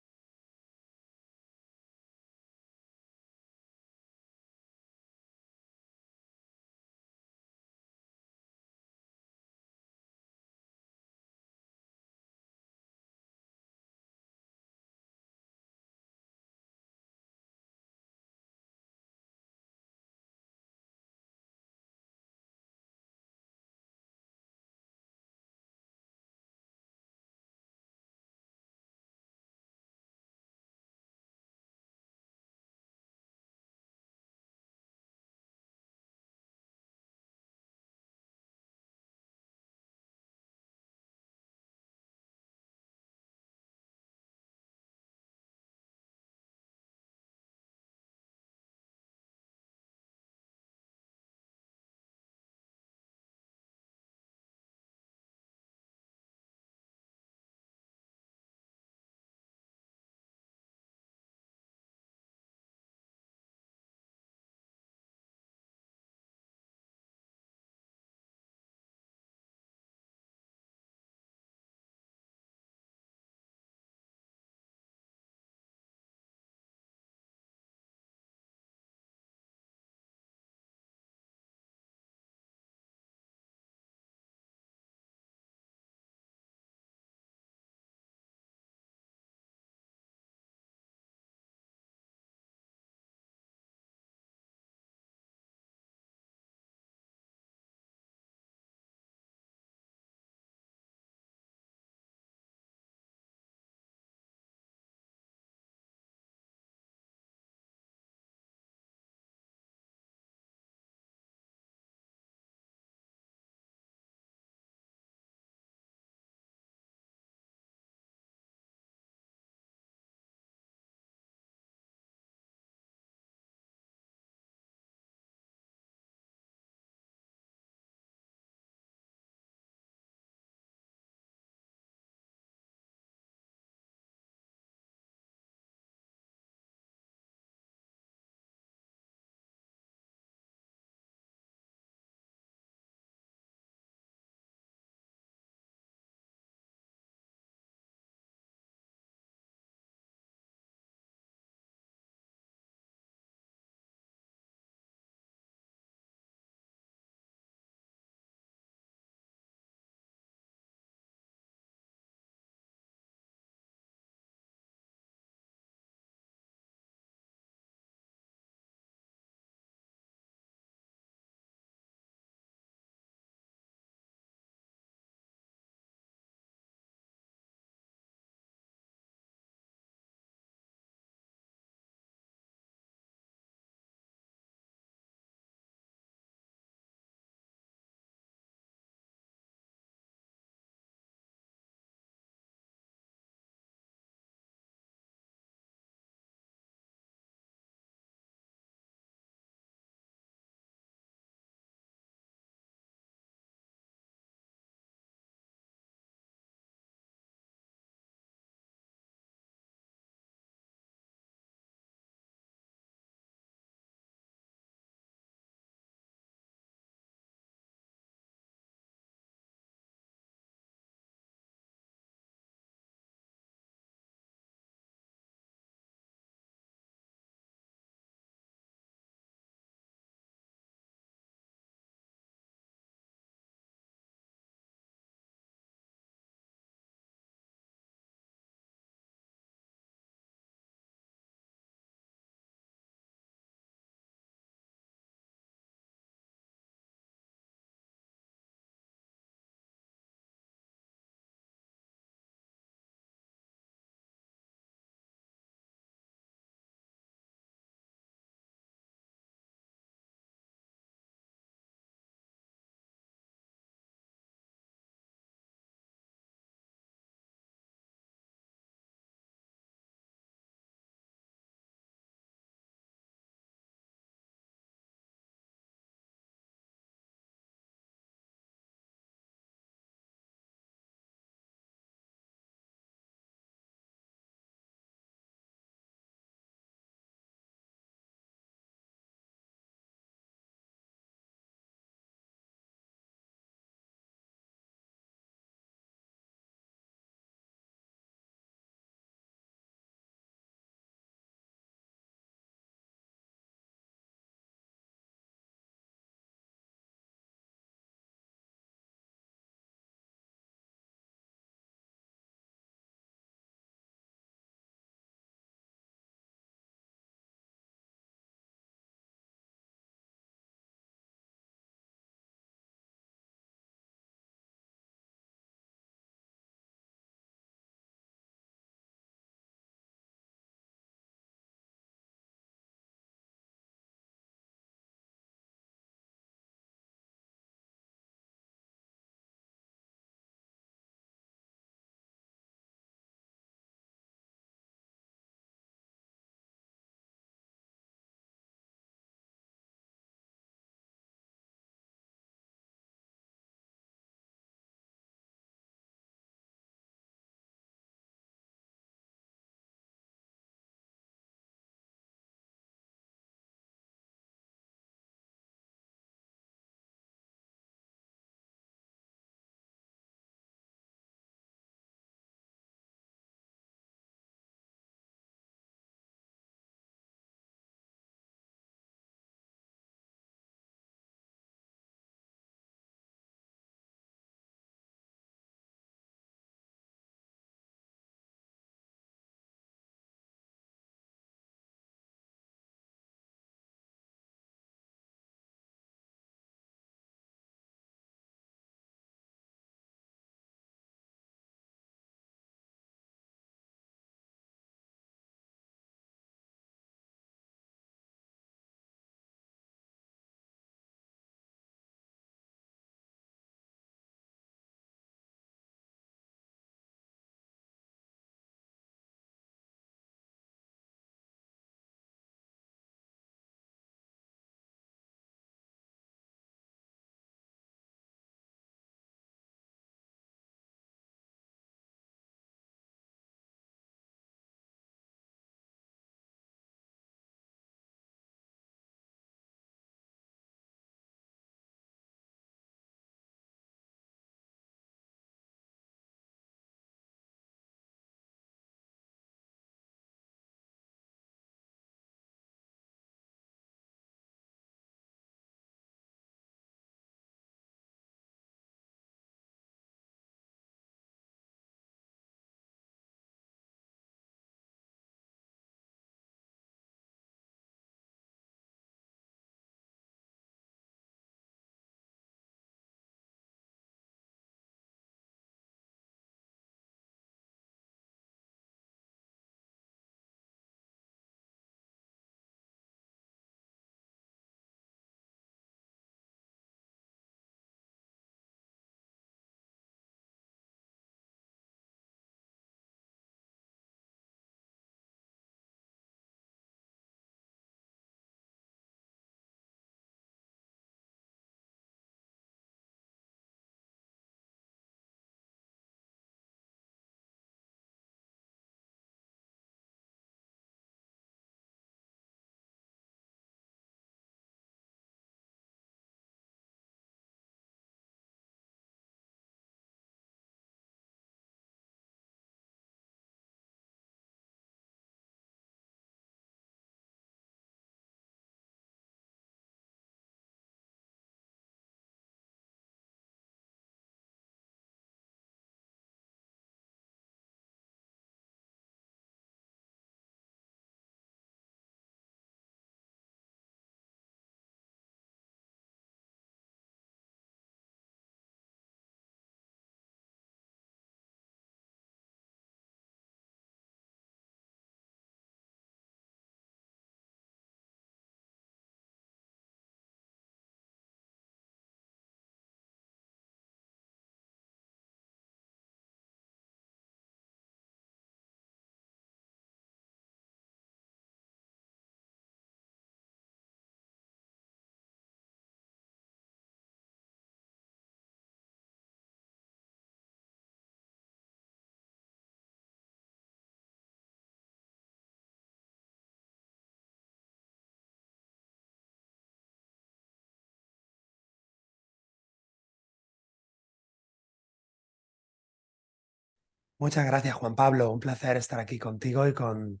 Muchas gracias, Juan Pablo. Un placer estar aquí contigo y con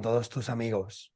todos tus amigos.